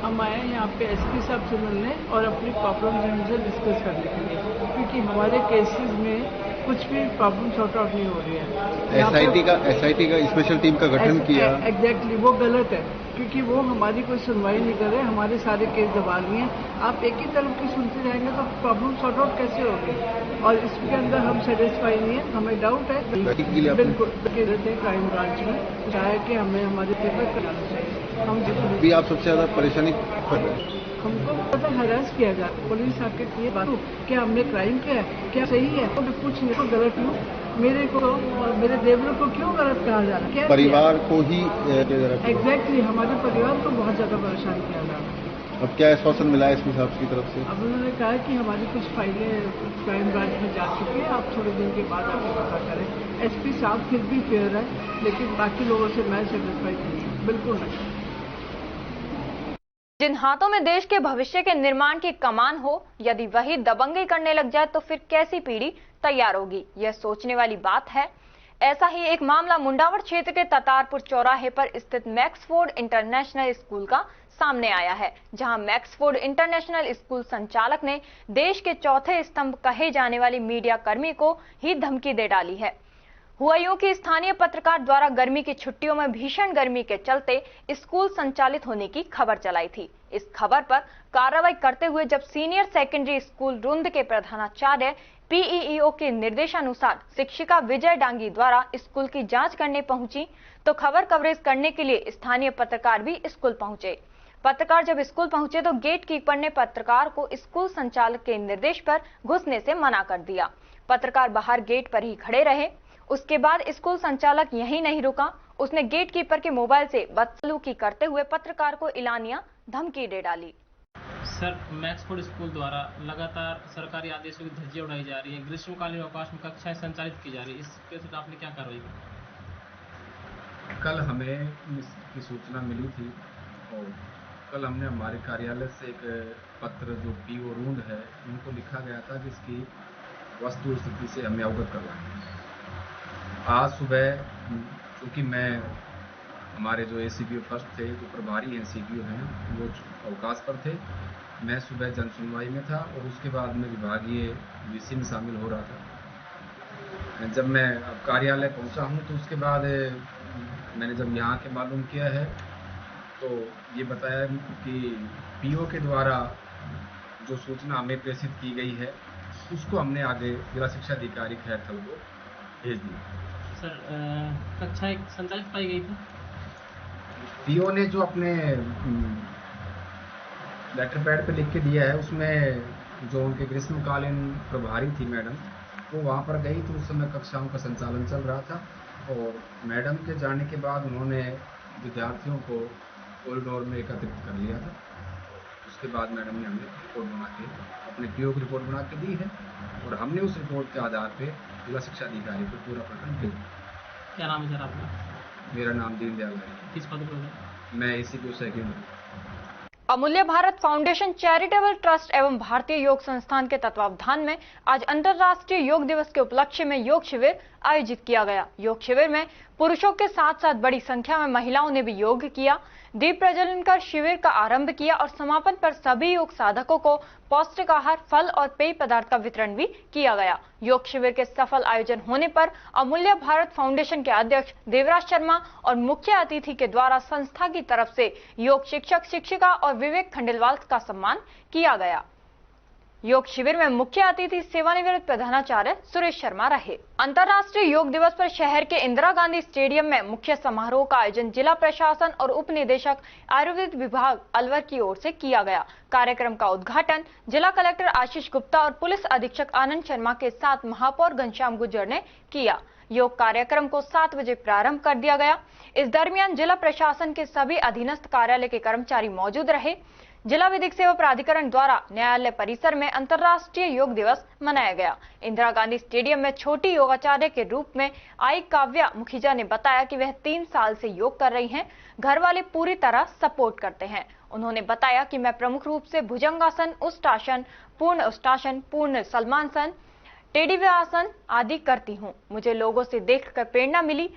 Speaker 9: हम आए यहाँ पे एसपी साहब से मिलने और अपनी प्रॉब्लम उनसे डिस्कस करने के लिए, क्योंकि हमारे केसेस में कुछ भी प्रॉब्लम सॉर्ट आउट नहीं हो रही है।
Speaker 3: एसआईटी का स्पेशल टीम का गठन किया।
Speaker 9: एग्जैक्टली वो गलत है, क्योंकि वो हमारी कोई सुनवाई नहीं कर रहे, हमारे सारे केस दबा लिए हैं। आप एक ही तरफ की सुनते रहेंगे तो प्रॉब्लम सॉर्ट आउट कैसे होगी? और इसके अंदर हम सेटिस्फाई नहीं है, हमें डाउट है। बिल्कुल क्राइम ब्रांच में चाहे कि हमें हमारे पेपर कराना चाहिए। हम
Speaker 3: भी आप सबसे ज्यादा परेशानी कर रहे हैं।
Speaker 9: हमको पता हरास किया जा रहा है। पुलिस आके ये बात क्या हमने क्राइम किया है, क्या सही है, तो कुछ नहीं तो गलत हूँ। मेरे को और मेरे देवर को क्यों गलत कहा जा रहा है? क्या
Speaker 3: परिवार को ही
Speaker 9: एग्जैक्टली हमारे परिवार को बहुत ज्यादा परेशान किया जा रहा है।
Speaker 3: अब क्या आश्वासन मिला है एसपी साहब की तरफ से?
Speaker 9: अब उन्होंने कहा कि हमारी कुछ फाइलें क्राइम ब्रांच में जा चुकी है, आप थोड़े दिन के बाद आके पता करें। एसपी साहब फिर भी फेयर है, लेकिन बाकी लोगों से मैं सेटिस्फाइड नहीं हूँ, बिल्कुल नहीं।
Speaker 1: जिन हाथों में देश के भविष्य के निर्माण की कमान हो, यदि वही दबंगई करने लग जाए तो फिर कैसी पीढ़ी तैयार होगी, यह सोचने वाली बात है। ऐसा ही एक मामला मुंडावर क्षेत्र के ततारपुर चौराहे पर स्थित मैक्सफोर्ड इंटरनेशनल स्कूल का सामने आया है, जहां मैक्सफोर्ड इंटरनेशनल स्कूल संचालक ने देश के चौथे स्तंभ कहे जाने वाले मीडिया कर्मी को ही धमकी दे डाली है। हुआ यूं कि स्थानीय पत्रकार द्वारा गर्मी की छुट्टियों में भीषण गर्मी के चलते स्कूल संचालित होने की खबर चलाई थी। इस खबर पर कार्रवाई करते हुए जब सीनियर सेकेंडरी स्कूल रुंद के प्रधानाचार्य पीईओ के निर्देशानुसार शिक्षिका विजय डांगी द्वारा स्कूल की जांच करने पहुंची तो खबर कवरेज करने के लिए स्थानीय पत्रकार भी स्कूल पहुंचे। पत्रकार जब स्कूल पहुंचे तो गेट कीपर ने पत्रकार को स्कूल संचालक के निर्देश पर घुसने से मना कर दिया। पत्रकार बाहर गेट पर ही खड़े रहे। उसके बाद स्कूल संचालक यहीं नहीं रुका, उसने गेट कीपर के मोबाइल से बदसलूकी करते हुए पत्रकार को इलानिया धमकी दे डाली।
Speaker 10: सर, मैक्सफोर्ड स्कूल द्वारा लगातार सरकारी आदेशों की धज्जियां उड़ाई जा रही है। ग्रीष्मकालीन अवकाश में कक्षाएं संचालित की जा रही है, इसके साथ आपने क्या कार्रवाई की?
Speaker 11: कल हमें इसकी सूचना मिली थी और कल हमने हमारे कार्यालय से एक पत्र जो पीओ रूंद है उनको लिखा गया था जिसकी वस्तु स्थिति से हमें अवगत करवाएं। आज सुबह चूँकि मैं हमारे जो एसीपीओ फर्स्ट थे, जो प्रभारी एसीपीओ हैं, वो अवकाश पर थे। मैं सुबह जन सुनवाई में था और उसके बाद में विभागीय वीसी में शामिल हो रहा था। जब मैं कार्यालय पहुंचा हूं तो उसके बाद मैंने जब यहाँ के मालूम किया है तो ये बताया कि पीओ के द्वारा जो सूचना हमें प्रेषित की गई है उसको हमने आगे जिला शिक्षा अधिकारी खैरथल को भेज दी।
Speaker 10: सर, कक्षाएं संचालित पाई गई थी।
Speaker 11: पीओ ने जो अपने लेटर पैड पे लिख के दिया है उसमें जो उनके ग्रीष्मकालीन प्रभारी थी मैडम, वो वहाँ पर गई तो उस समय कक्षाओं का संचालन चल रहा था और मैडम के जाने के बाद उन्होंने विद्यार्थियों को कॉरिडोर में एकत्रित कर लिया था। उसके बाद मैडम ने हमें रिपोर्ट बना के अपने पीओ की रिपोर्ट बना के दी है और हमने उस रिपोर्ट के आधार पे जिला शिक्षा अधिकारी को पूरा प्रकरण भेज दिया।
Speaker 10: क्या नाम है सर आपका?
Speaker 11: मेरा नाम दीनदयाल है।
Speaker 10: किस पद पर?
Speaker 11: मैं ACPO सेकेंड हूँ।
Speaker 1: अमूल्य भारत फाउंडेशन चैरिटेबल ट्रस्ट एवं भारतीय योग संस्थान के तत्वावधान में आज अंतर्राष्ट्रीय योग दिवस के उपलक्ष्य में योग शिविर आयोजित किया गया। योग शिविर में पुरुषों के साथ साथ बड़ी संख्या में महिलाओं ने भी योग किया, दीप प्रज्वलन कर शिविर का आरंभ किया और समापन पर सभी योग साधकों को पौष्टिक आहार, फल और पेय पदार्थ का वितरण भी किया गया। योग शिविर के सफल आयोजन होने पर अमूल्य भारत फाउंडेशन के अध्यक्ष देवराज शर्मा और मुख्य अतिथि के द्वारा संस्था की तरफ से योग शिक्षक, शिक्षिका और विवेक खंडेलवाल का सम्मान किया गया। योग शिविर में मुख्य अतिथि सेवानिवृत्त प्रधानाचार्य सुरेश शर्मा रहे। अंतर्राष्ट्रीय योग दिवस पर शहर के इंदिरा गांधी स्टेडियम में मुख्य समारोह का आयोजन जिला प्रशासन और उप निदेशक आयुर्वेद विभाग अलवर की ओर से किया गया। कार्यक्रम का उद्घाटन जिला कलेक्टर आशीष गुप्ता और पुलिस अधीक्षक आनंद शर्मा के साथ महापौर घनश्याम गुर्जर ने किया। योग कार्यक्रम को 7 बजे प्रारंभ कर दिया गया। इस दरमियान जिला प्रशासन के सभी अधीनस्थ कार्यालय के कर्मचारी मौजूद रहे। जिला विधिक सेवा प्राधिकरण द्वारा न्यायालय परिसर में अंतर्राष्ट्रीय योग दिवस मनाया गया। इंदिरा गांधी स्टेडियम में छोटी योगाचार्य के रूप में आई काव्या मुखीजा ने बताया कि वह 3 साल से योग कर रही हैं। घर वाले पूरी तरह सपोर्ट करते हैं। उन्होंने बताया कि मैं प्रमुख रूप से भुजंगासन, उष्टासन, पूर्ण सलमानसन, टेढ़ी आदि करती हूँ। मुझे लोगों से देखकर प्रेरणा मिली।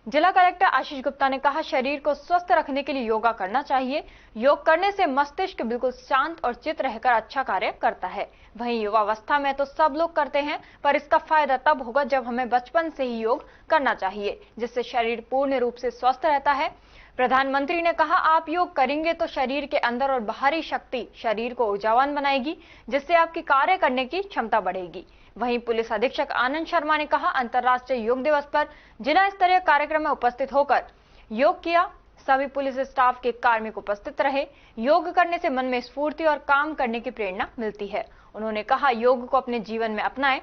Speaker 1: जिला कलेक्टर आशीष गुप्ता ने कहा, शरीर को स्वस्थ रखने के लिए योगा करना चाहिए। योग करने से मस्तिष्क बिल्कुल शांत और चित रहकर अच्छा कार्य करता है। वहीं युवावस्था में तो सब लोग करते हैं, पर इसका फायदा तब होगा जब हमें बचपन से ही योग करना चाहिए, जिससे शरीर पूर्ण रूप से स्वस्थ रहता है। प्रधानमंत्री ने कहा, आप योग करेंगे तो शरीर के अंदर और बाहरी शक्ति शरीर को ऊर्जावान बनाएगी, जिससे आपकी कार्य करने की क्षमता बढ़ेगी। वहीं पुलिस अधीक्षक आनंद शर्मा ने कहा, अंतर्राष्ट्रीय योग दिवस पर जिला स्तरीय कार्यक्रम में उपस्थित होकर योग किया। सभी पुलिस स्टाफ के कार्मिक उपस्थित रहे। योग करने से मन में स्फूर्ति और काम करने की प्रेरणा मिलती है। उन्होंने कहा, योग को अपने जीवन में अपनाएं।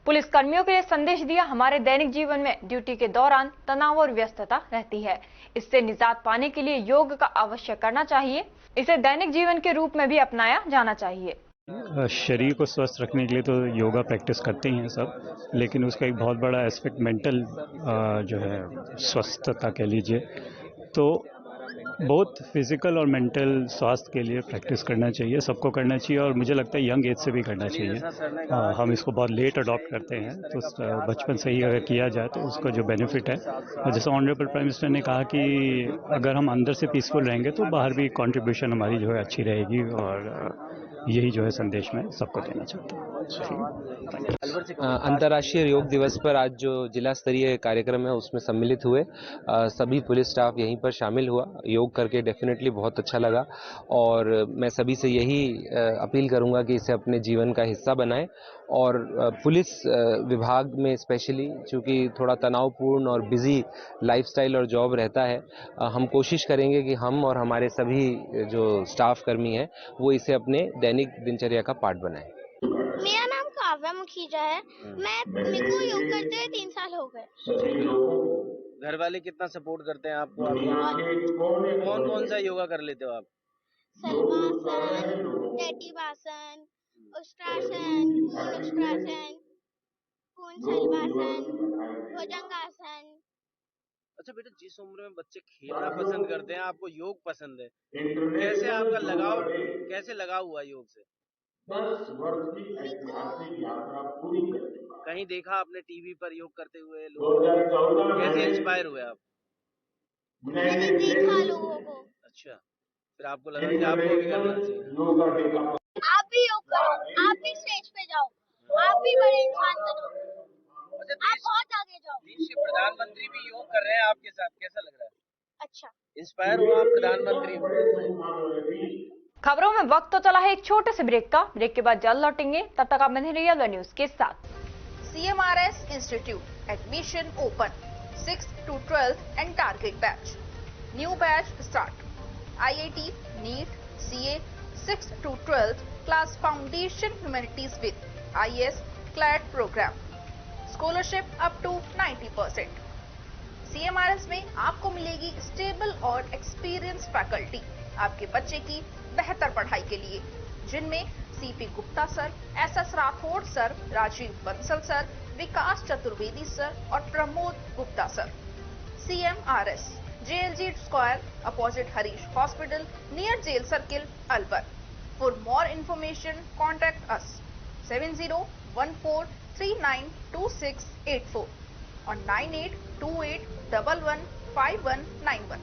Speaker 1: पुलिस कर्मियों के लिए संदेश दिया, हमारे दैनिक जीवन में ड्यूटी के दौरान तनाव और व्यस्तता रहती है। इससे निजात पाने के लिए योग का अवश्य करना चाहिए। इसे दैनिक जीवन के रूप में भी अपनाया जाना चाहिए।
Speaker 12: शरीर को स्वस्थ रखने के लिए तो योगा प्रैक्टिस करते ही हैं सब, लेकिन उसका एक बहुत बड़ा एस्पेक्ट मेंटल जो है स्वस्थता कह लीजिए, तो बहुत फिजिकल और मेंटल स्वास्थ्य के लिए प्रैक्टिस करना चाहिए, सबको करना चाहिए और मुझे लगता है यंग एज से भी करना चाहिए। हम इसको बहुत लेट अडॉप्ट करते हैं, तो बचपन से ही अगर किया जाए तो उसका जो बेनिफिट है, जैसे ऑनरेबल प्राइम मिनिस्टर ने कहा कि अगर हम अंदर से पीसफुल रहेंगे तो बाहर भी कंट्रीब्यूशन हमारी जो है अच्छी रहेगी, और यही जो है संदेश मैं सबको देना चाहता हूँ।
Speaker 13: अंतर्राष्ट्रीय योग दिवस पर आज जो जिला स्तरीय कार्यक्रम है उसमें सम्मिलित हुए। सभी पुलिस स्टाफ यहीं पर शामिल हुआ। योग करके डेफिनेटली बहुत अच्छा लगा और मैं सभी से यही अपील करूंगा कि इसे अपने जीवन का हिस्सा बनाएं। और पुलिस विभाग में स्पेशली चूँकि थोड़ा तनावपूर्ण और बिजी लाइफस्टाइल और जॉब रहता है, हम कोशिश करेंगे कि हम और हमारे सभी जो स्टाफ कर्मी हैं वो इसे अपने दैनिक दिनचर्या का पार्ट बनाएं।
Speaker 14: मेरा नाम काव्या मुखीजा है। मेरे को योग करते हुए 3 साल हो गए।
Speaker 15: घर वाले कितना सपोर्ट करते हैं आपको? कौन कौन सा योगा कर लेते हो आप?
Speaker 14: सलमासन, टेढ़ी, उष्ट्रासन, पूर्ण सलमासन, भुजंगासन।
Speaker 15: अच्छा बेटा, जिस उम्र में बच्चे खेलना पसंद करते हैं, आपको योग पसंद है, कैसे आपका लगाव हुआ योग से?
Speaker 16: 10 वर्ष की ऐतिहासिक यात्रा पूरी करने के बाद
Speaker 15: कहीं देखा आपने टीवी पर योग करते हुए लोग? कैसे इंस्पायर हुए आप?
Speaker 14: मैंने देखा लोगों को।
Speaker 15: अच्छा, फिर आपको लगा कि आपको भी करना चाहिए।
Speaker 14: आप भी योग करो, आप भी स्टेज पे जाओ, आप भी बड़े इंसान बनो, आप बहुत आगे जाओ।
Speaker 15: देश के प्रधानमंत्री भी योग कर रहे हैं आपके साथ, कैसा लग रहा है?
Speaker 14: अच्छा,
Speaker 15: इंस्पायर हुआ आप प्रधानमंत्री?
Speaker 1: खबरों में वक्त तो चला है एक छोटे से ब्रेक का। ब्रेक के बाद जल्द लौटेंगे, तब तक आप बने रहिए अलवर न्यूज के साथ।
Speaker 17: CMRS Institute admission open 6th to 12th and target batch. New batch start. IIT, NEET, CA 6th to 12th class foundation humanities with IS CLAT program. Scholarship up to 90%. CMRS में आपको मिलेगी stable और experience faculty, आपके बच्चे की बेहतर पढ़ाई के लिए, जिनमें C P Gupta sir, S S Rathore sir, Rajeev Bansal sir, Vikas Chaturvedi sir और Pramod Gupta sir. CMRS, JLG Square, opposite Harish Hospital, near Jail Circle, Alwar. For more information, contact us 7014392684 or 9828115191.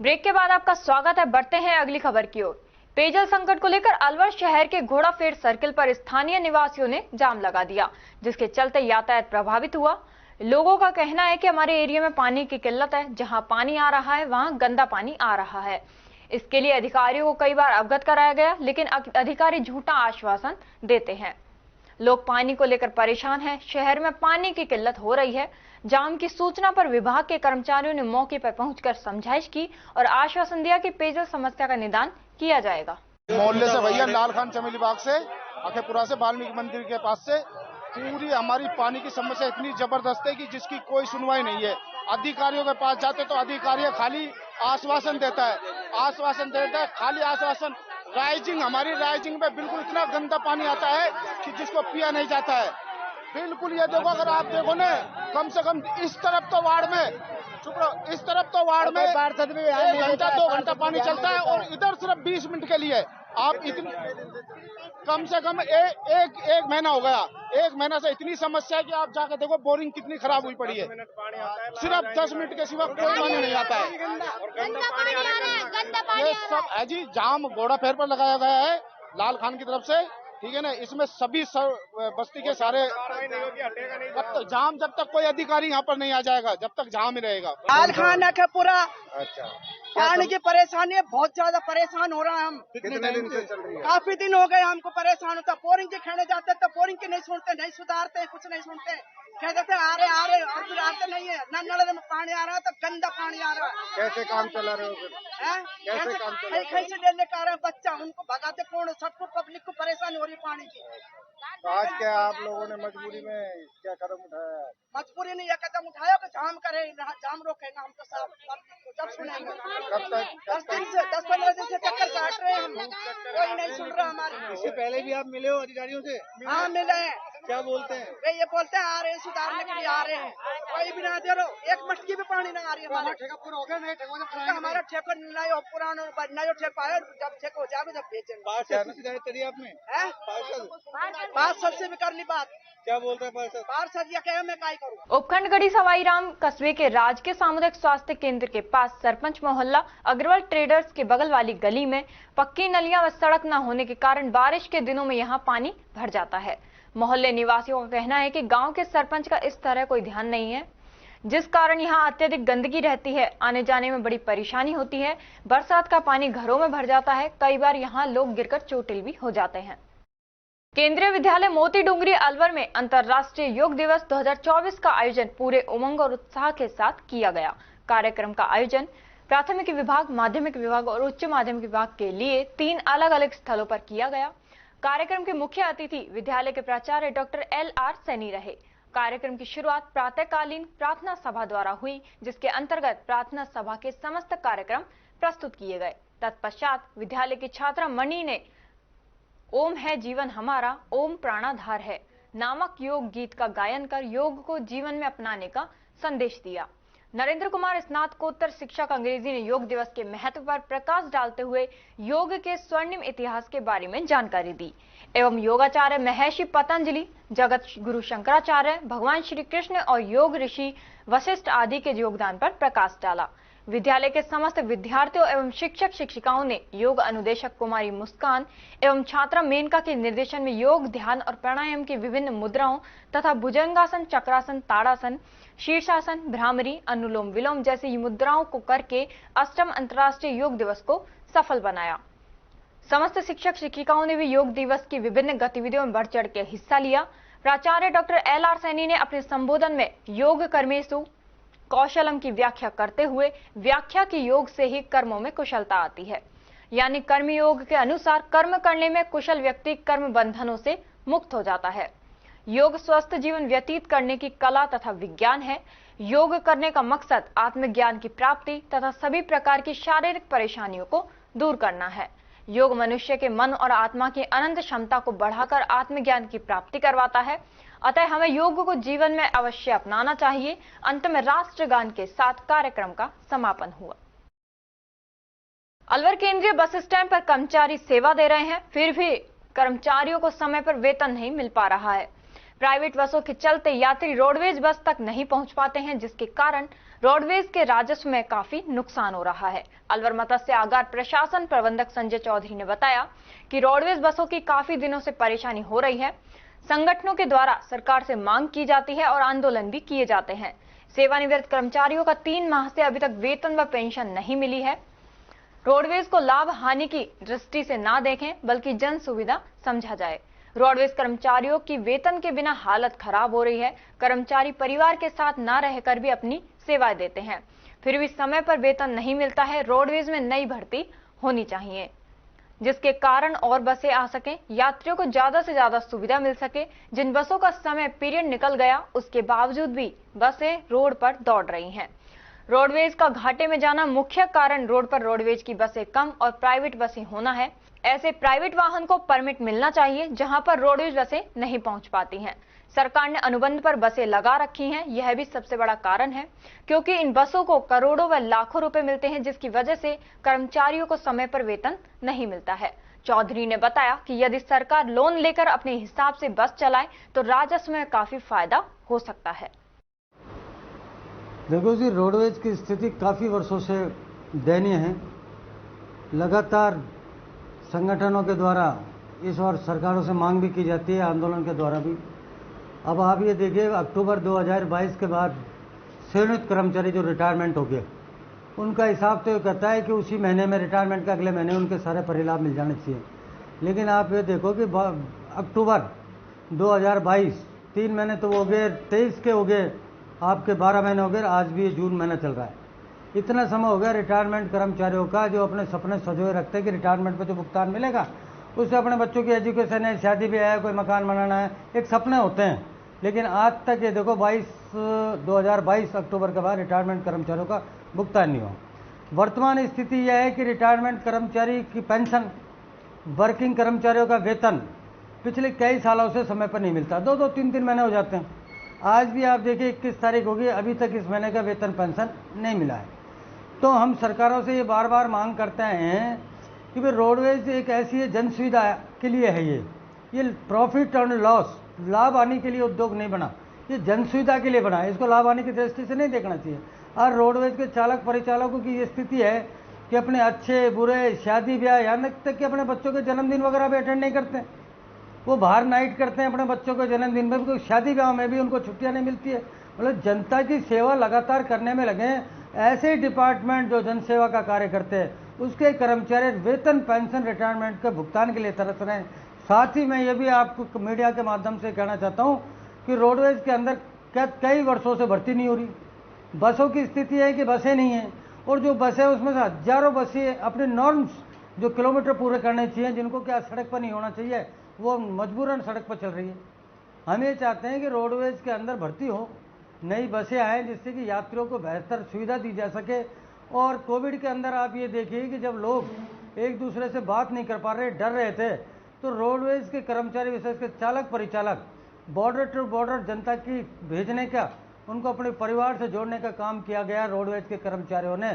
Speaker 1: Break के बाद आपका स्वागत है। बढ़ते हैं अगली खबर की ओर। पेयजल संकट को लेकर अलवर शहर के घोड़ाफेड़ सर्किल पर स्थानीय निवासियों ने जाम लगा दिया, जिसके चलते यातायात प्रभावित हुआ। लोगों का कहना है कि हमारे एरिया में पानी की किल्लत है, जहां पानी आ रहा है वहां गंदा पानी आ रहा है। इसके लिए अधिकारियों को कई बार अवगत कराया गया, लेकिन अधिकारी झूठा आश्वासन देते हैं। लोग पानी को लेकर परेशान हैं। शहर में पानी की किल्लत हो रही है। जाम की सूचना पर विभाग के कर्मचारियों ने मौके पर पहुंचकर समझाइश की और आश्वासन दिया कि पेयजल समस्या का निदान किया जाएगा।
Speaker 18: मोहल्ले से भैया लाल खान चमेली बाग से अखेपुरा से वाल्मीकि मंदिर के पास से पूरी हमारी पानी की समस्या इतनी जबरदस्त है कि जिसकी कोई सुनवाई नहीं है। अधिकारियों के पास जाते तो अधिकारी खाली आश्वासन देता है, खाली आश्वासन। राइजिंग, हमारी राइजिंग में बिल्कुल इतना गंदा पानी आता है कि जिसको पिया नहीं जाता है। बिल्कुल ये देखो, अगर आप देखो ना, कम से कम इस तरफ तो वार्ड में 1 घंटा 2 घंटा पानी चलता है और इधर सिर्फ 20 मिनट के लिए। आप इतनी कम से कम एक महीना हो गया, 1 महीना से इतनी समस्या है कि आप जाकर देखो बोरिंग कितनी खराब हुई पड़ी है। सिर्फ 10 मिनट के सिवा कोई पानी नहीं आता है। ये सब है जी, जाम घोड़ाफेड़ पर लगाया गया है लाल खान की तरफ से, ठीक है ना। इसमें सभी बस्ती के सारे जाम, जब तक कोई अधिकारी यहाँ पर नहीं आ जाएगा, जब तक जाम ही रहेगा।
Speaker 19: लाल खान है पूरा।
Speaker 18: अच्छा,
Speaker 19: पानी की परेशानी है, बहुत ज्यादा परेशान हो रहा है हम।
Speaker 18: कितने दिन से चल रही है?
Speaker 19: काफी दिन हो गए हमको परेशान होता। बोरिंग के खेने जाते तो बोरिंग के नहीं सुनते, नहीं सुधारते, कुछ नहीं सुनते। कहते थे आ रहे और फिर आते नहीं है। नल में पानी आ रहा है तो गंदा पानी आ रहा है।
Speaker 18: कैसे काम चला रहे हो फिर? कैसे काम चला?
Speaker 19: कैसे लेने का आ रहे हैं बच्चा, उनको भगाते कौन? सबको पब्लिक को परेशानी हो रही पानी की।
Speaker 18: तो आज क्या आप लोगों ने मजबूरी में क्या कदम उठाया?
Speaker 19: मजबूरी नहीं, यह कदम उठाया कि जाम करे, जाम रोकेगा। हम तो सब जब सुनेंगे।
Speaker 18: कब तक?
Speaker 19: 10-15 दिन से चक्कर काट रहे हैं हम, कोई नहीं सुन रहा हमारी।
Speaker 18: इससे पहले भी आप मिले हो अधिकारियों से?
Speaker 19: हाँ मिले हैं।
Speaker 18: क्या बोलते हैं?
Speaker 19: वे ये बोलते हैं आ रहे हैं, सुधारने के लिए आ रहे हैं। कोई भी ना दे रहे, एक मटकी भी पानी ना आ रही है। हमारा ठेका पूरा हो गया, नहीं ठेका हमारा ठेका नहीं हो, पुराना नया ठेका है। जब ठेका हो जाएगा जब बेचेंगे।
Speaker 18: शिकायत करी आपने?
Speaker 19: पार्षद से भी कर ली बात।
Speaker 18: क्या बोलते हैं
Speaker 19: पार्षद? या क्या मैं काय करूँ?
Speaker 1: उपखंड गढ़ी सवाईराम कस्बे के राजकीय सामुदायिक स्वास्थ्य केंद्र के पास सरपंच मोहल्ला अग्रवाल ट्रेडर्स के बगल वाली गली में पक्की नलियां व सड़क न होने के कारण बारिश के दिनों में यहां पानी भर जाता है। मोहल्ले निवासियों का कहना है कि गांव के सरपंच का इस तरह कोई ध्यान नहीं है, जिस कारण यहां अत्यधिक गंदगी रहती है। आने जाने में बड़ी परेशानी होती है। बरसात का पानी घरों में भर जाता है। कई बार यहां लोग गिरकर चोटिल भी हो जाते हैं। केंद्रीय विद्यालय मोती डूंगरी अलवर में अंतर्राष्ट्रीय योग दिवस 2024 का आयोजन पूरे उमंग और उत्साह के साथ किया गया। कार्यक्रम का आयोजन प्राथमिक विभाग, माध्यमिक विभाग और उच्च माध्यमिक विभाग के लिए 3 अलग-अलग स्थलों पर किया गया। कार्यक्रम के मुख्य अतिथि विद्यालय के प्राचार्य डॉक्टर LR सैनी रहे। कार्यक्रम की शुरुआत प्रातःकालीन प्रार्थना सभा द्वारा हुई, जिसके अंतर्गत प्रार्थना सभा के समस्त कार्यक्रम प्रस्तुत किए गए। तत्पश्चात विद्यालय की छात्रा मणि ने ओम है जीवन हमारा, ओम प्राणाधार है नामक योग गीत का गायन कर योग को जीवन में अपनाने का संदेश दिया। नरेंद्र कुमार स्नातकोत्तर शिक्षक अंग्रेजी ने योग दिवस के महत्व पर प्रकाश डालते हुए योग के स्वर्णिम इतिहास के बारे में जानकारी दी एवं योगाचार्य महर्षि पतंजलि, जगत गुरु शंकराचार्य, भगवान श्री कृष्ण और योग ऋषि वशिष्ठ आदि के योगदान पर प्रकाश डाला। विद्यालय के समस्त विद्यार्थियों एवं शिक्षक शिक्षिकाओं ने योग अनुदेशक कुमारी मुस्कान एवं छात्रा मेनका के निर्देशन में योग, ध्यान और प्राणायाम की विभिन्न मुद्राओं तथा भुजंगासन, चक्रासन, ताड़ासन, शीर्षासन, भ्रामरी, अनुलोम विलोम जैसी मुद्राओं को करके 8वें अंतर्राष्ट्रीय योग दिवस को सफल बनाया। समस्त शिक्षक शिक्षिकाओं ने भी योग दिवस की विभिन्न गतिविधियों में बढ़ चढ़ के हिस्सा लिया। प्राचार्य डॉक्टर LR सैनी ने अपने संबोधन में योग कर्मेषु कौशलम की व्याख्या करते हुए व्याख्या की योग से ही कर्मों में कुशलता आती है, यानी कर्मयोग के अनुसार कर्म करने में कुशल व्यक्ति कर्म बंधनों से मुक्त हो जाता है। योग स्वस्थ जीवन व्यतीत करने की कला तथा विज्ञान है। योग करने का मकसद आत्मज्ञान की प्राप्ति तथा सभी प्रकार की शारीरिक परेशानियों को दूर करना है। योग मनुष्य के मन और आत्मा की अनंत क्षमता को बढ़ाकर आत्मज्ञान की प्राप्ति करवाता है। अतः हमें योग को जीवन में अवश्य अपनाना चाहिए। अंत में राष्ट्रगान के साथ कार्यक्रम का समापन हुआ। अलवर केंद्रीय बस स्टैंड पर कर्मचारी सेवा दे रहे हैं, फिर भी कर्मचारियों को समय पर वेतन नहीं मिल पा रहा है। प्राइवेट बसों के चलते यात्री रोडवेज बस तक नहीं पहुंच पाते हैं, जिसके कारण रोडवेज के राजस्व में काफी नुकसान हो रहा है। अलवर मत्स्य आगार प्रशासन प्रबंधक संजय चौधरी ने बताया कि रोडवेज बसों की काफी दिनों से परेशानी हो रही है। संगठनों के द्वारा सरकार से मांग की जाती है और आंदोलन भी किए जाते हैं। सेवानिवृत्त कर्मचारियों का 3 माह से अभी तक वेतन व पेंशन नहीं मिली है। रोडवेज को लाभ हानि की दृष्टि से ना देखें, बल्कि जन सुविधा समझा जाए। रोडवेज कर्मचारियों की वेतन के बिना हालत खराब हो रही है। कर्मचारी परिवार के साथ ना रहकर भी अपनी सेवाएं देते हैं, फिर भी समय पर वेतन नहीं मिलता है। रोडवेज में नई भर्ती होनी चाहिए, जिसके कारण और बसें आ सकें, यात्रियों को ज्यादा से ज्यादा सुविधा मिल सके। जिन बसों का समय पीरियड निकल गया, उसके बावजूद भी बसें रोड पर दौड़ रही हैं। रोडवेज का घाटे में जाना मुख्य कारण रोड पर रोडवेज की बसें कम और प्राइवेट बसें होना है। ऐसे प्राइवेट वाहन को परमिट मिलना चाहिए, जहां पर रोडवेज बसें नहीं पहुंच पाती हैं। सरकार ने अनुबंध पर बसें लगा रखी हैं, यह भी सबसे बड़ा कारण है, क्योंकि इन बसों को करोड़ों व लाखों रुपए मिलते हैं, जिसकी वजह से कर्मचारियों को समय पर वेतन नहीं मिलता है। चौधरी ने बताया कि यदि सरकार लोन लेकर अपने हिसाब से बस चलाए तो राजस्व में काफी फायदा हो सकता है।
Speaker 20: देखो जी, रोडवेज की स्थिति काफ़ी वर्षों से दयनीय है। लगातार संगठनों के द्वारा इस और सरकारों से मांग भी की जाती है, आंदोलन के द्वारा भी। अब आप ये देखिए, अक्टूबर 2022 के बाद सेवानिवृत्त कर्मचारी जो रिटायरमेंट हो गए, उनका हिसाब तो ये कहता है कि उसी महीने में रिटायरमेंट का अगले महीने उनके सारे परिलाभ मिल जाने चाहिए। लेकिन आप ये देखो कि अक्टूबर 2022 3 महीने तो हो गए, 23 के हो गए, आपके 12 महीने हो गए, आज भी ये जून महीना चल रहा है। इतना समय हो गया रिटायरमेंट कर्मचारियों का, जो अपने सपने सजोए रखते हैं कि रिटायरमेंट पे जो भुगतान मिलेगा उससे अपने बच्चों की एजुकेशन है, शादी भी है, कोई मकान बनाना है, एक सपने होते हैं। लेकिन आज तक ये देखो 2022 अक्टूबर के बाद रिटायरमेंट कर्मचारियों का भुगतान नहीं हुआ। वर्तमान स्थिति यह है कि रिटायरमेंट कर्मचारी की पेंशन, वर्किंग कर्मचारियों का वेतन पिछले कई सालों से समय पर नहीं मिलता। 2-2, 3-3 महीने हो जाते हैं। आज भी आप देखिए 21 तारीख होगी, अभी तक इस महीने का वेतन पेंशन नहीं मिला है। तो हम सरकारों से ये बार बार मांग करते हैं कि भाई रोडवेज एक ऐसी जन सुविधा के लिए है, ये प्रॉफिट और लॉस, लाभ आने के लिए उद्योग नहीं बना, ये जन सुविधा के लिए बना है। इसको लाभ आने की दृष्टि से नहीं देखना चाहिए। और रोडवेज के चालक परिचालकों की ये स्थिति है कि अपने अच्छे बुरे, शादी ब्याह, यहाँ तक कि अपने बच्चों के जन्मदिन वगैरह भी अटेंड नहीं करते। वो बाहर नाइट करते हैं अपने बच्चों के जन्मदिन में भी, शादी ब्याह में भी उनको छुट्टियां नहीं मिलती है। मतलब जनता की सेवा लगातार करने में लगे ऐसे डिपार्टमेंट जो जन सेवा का कार्य करते हैं, उसके कर्मचारी वेतन, पेंशन, रिटायरमेंट के भुगतान के लिए तरस रहे हैं। साथ ही मैं ये भी आपको मीडिया के माध्यम से कहना चाहता हूँ कि रोडवेज के अंदर कई वर्षों से भर्ती नहीं हो रही। बसों की स्थिति है कि बसें नहीं हैं, और जो बसें उसमें से हजारों बसें अपने नॉर्म्स जो किलोमीटर पूरे करने चाहिए, जिनको क्या सड़क पर नहीं होना चाहिए, वो मजबूरन सड़क पर चल रही है। हम ये चाहते हैं कि रोडवेज के अंदर भर्ती हो, नई बसें आए, जिससे कि यात्रियों को बेहतर सुविधा दी जा सके। और कोविड के अंदर आप ये देखिए कि जब लोग एक दूसरे से बात नहीं कर पा रहे, डर रहे थे, तो रोडवेज के कर्मचारी, विशेषकर चालक परिचालक, बॉर्डर टू बॉर्डर जनता की भेजने का, उनको अपने परिवार से जोड़ने का काम किया गया रोडवेज के कर्मचारियों ने।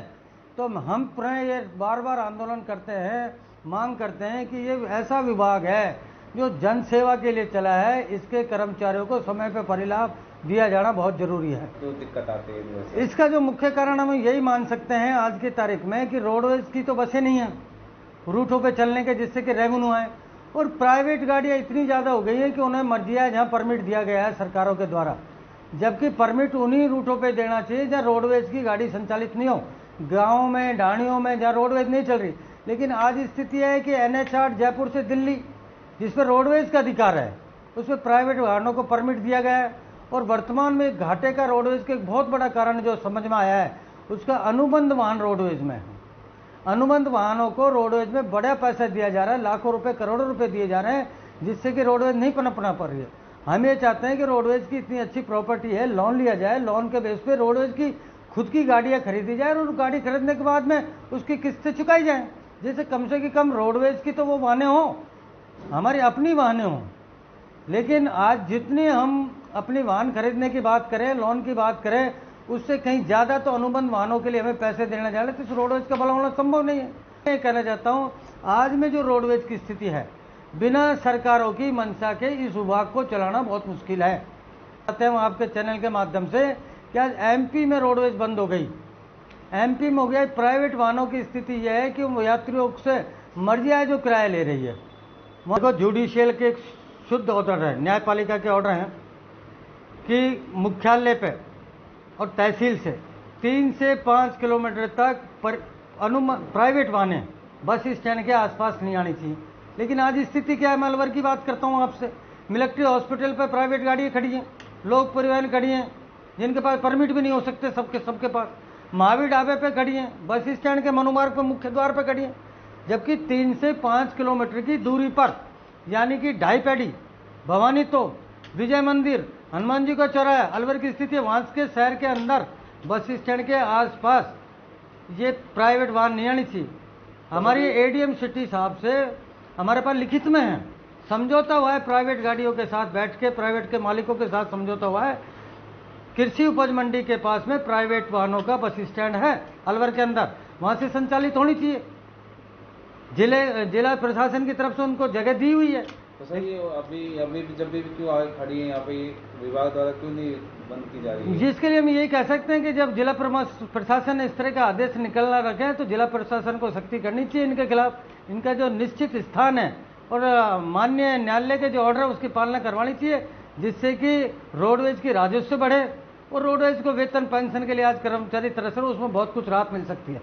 Speaker 20: तो हम पुनः ये बार बार आंदोलन करते हैं, मांग करते हैं कि ये ऐसा विभाग है जो जन सेवा के लिए चला है, इसके कर्मचारियों को समय पर परिलाभ दिया जाना बहुत जरूरी है।
Speaker 13: तो दिक्कत आती है
Speaker 20: इसका जो मुख्य कारण हम यही मान सकते हैं आज की तारीख में कि रोडवेज की तो बसें नहीं हैं रूटों पे चलने के, जिससे कि रेवेन्यू आए, और प्राइवेट गाड़ियां इतनी ज़्यादा हो गई हैं कि उन्हें मर्जी है जहाँ परमिट दिया गया है सरकारों के द्वारा, जबकि परमिट उन्हीं रूटों पे देना चाहिए जहाँ रोडवेज की गाड़ी संचालित नहीं हो। गाँव में, ढाणियों में जहाँ रोडवेज नहीं चल रही। लेकिन आज स्थिति है कि NH8 जयपुर से दिल्ली, जिस पर रोडवेज का अधिकार है, उस पर प्राइवेट वाहनों को परमिट दिया गया है। और वर्तमान में घाटे का रोडवेज का एक बहुत बड़ा कारण जो समझ में आया है, उसका अनुबंध वाहन रोडवेज में है। अनुबंध वाहनों को रोडवेज में बड़ा पैसा दिया जा रहा है, लाखों रुपए, करोड़ों रुपए दिए जा रहे हैं, जिससे कि रोडवेज नहीं पनपना पड़ रही है। हम ये चाहते हैं कि रोडवेज की इतनी अच्छी प्रॉपर्टी है, लोन लिया जाए, लोन के बेस पे रोडवेज की खुद की गाड़ियाँ खरीदी जाए और गाड़ी खरीदने के बाद में उसकी किस्तें चुकाई जाएँ। जैसे कम से कम रोडवेज की तो वो वाहनें हों, हमारी अपनी वाहनें हों। लेकिन आज जितनी हम अपनी वाहन खरीदने की बात करें, लोन की बात करें, उससे कहीं ज़्यादा तो अनुबंध वाहनों के लिए हमें पैसे देने जाए तो इस रोडवेज का भला होना संभव नहीं है। मैं कहना चाहता हूँ, आज में जो रोडवेज की स्थिति है, बिना सरकारों की मंशा के इस विभाग को चलाना बहुत मुश्किल है। कहते हैं आपके चैनल के माध्यम से कि आज एमपी में रोडवेज बंद हो गई, एमपी में हो गया। प्राइवेट वाहनों की स्थिति यह है कि वो यात्रियों से मर्जी आए जो किराया ले रही है। देखो, जुडिशियल के एक शुद्ध ऑर्डर है, न्यायपालिका के ऑर्डर हैं कि मुख्यालय पे और तहसील से 3 से 5 किलोमीटर तक प्राइवेट वाहनें बस स्टैंड के आसपास नहीं आनी चाहिए। लेकिन आज स्थिति क्या है, मैं अलवर की बात करता हूँ आपसे। मिलिट्री हॉस्पिटल पर प्राइवेट गाड़ियाँ खड़ी हैं, लोक परिवहन खड़ी हैं, जिनके पास परमिट भी नहीं हो सकते सबके पास। महावीर ढाबे पे खड़ी हैं, बस स्टैंड के मनुमार्ग पर मुख्य द्वार पर खड़ी हैं। जबकि 3 से 5 किलोमीटर की दूरी पर, यानी कि ढाई पैड़ी, भवानी तो, विजय मंदिर, हनुमान जी का चौराहा, अलवर की स्थिति है, वहाँ के शहर के अंदर बस स्टैंड के आसपास ये प्राइवेट वाहन नहीं आनी चाहिए। हमारी एडीएम सिटी साहब से हमारे पास लिखित में है, समझौता हुआ है प्राइवेट गाड़ियों के साथ बैठ के, प्राइवेट के मालिकों के साथ समझौता हुआ है। कृषि उपज मंडी के पास में प्राइवेट वाहनों का बस स्टैंड है अलवर के अंदर, वहाँ से संचालित होनी चाहिए। जिला प्रशासन की तरफ से उनको जगह दी हुई है।
Speaker 21: तो सर ये अभी जब भी क्यों आगे खड़ी है यहाँ पे, विभाग द्वारा क्यों नहीं बंद की जा रही है?
Speaker 20: जिसके लिए हम यही कह सकते हैं कि जब जिला प्रशासन इस तरह का आदेश निकलना रखे तो जिला प्रशासन को सख्ती करनी चाहिए इनके खिलाफ। इनका जो निश्चित स्थान है और माननीय न्यायालय के जो ऑर्डर है उसकी पालना करवानी चाहिए, जिससे कि रोडवेज की राजस्व बढ़े और रोडवेज को वेतन पेंशन के लिए आज कर्मचारी तरस रहे, उसमें बहुत कुछ राहत मिल सकती है।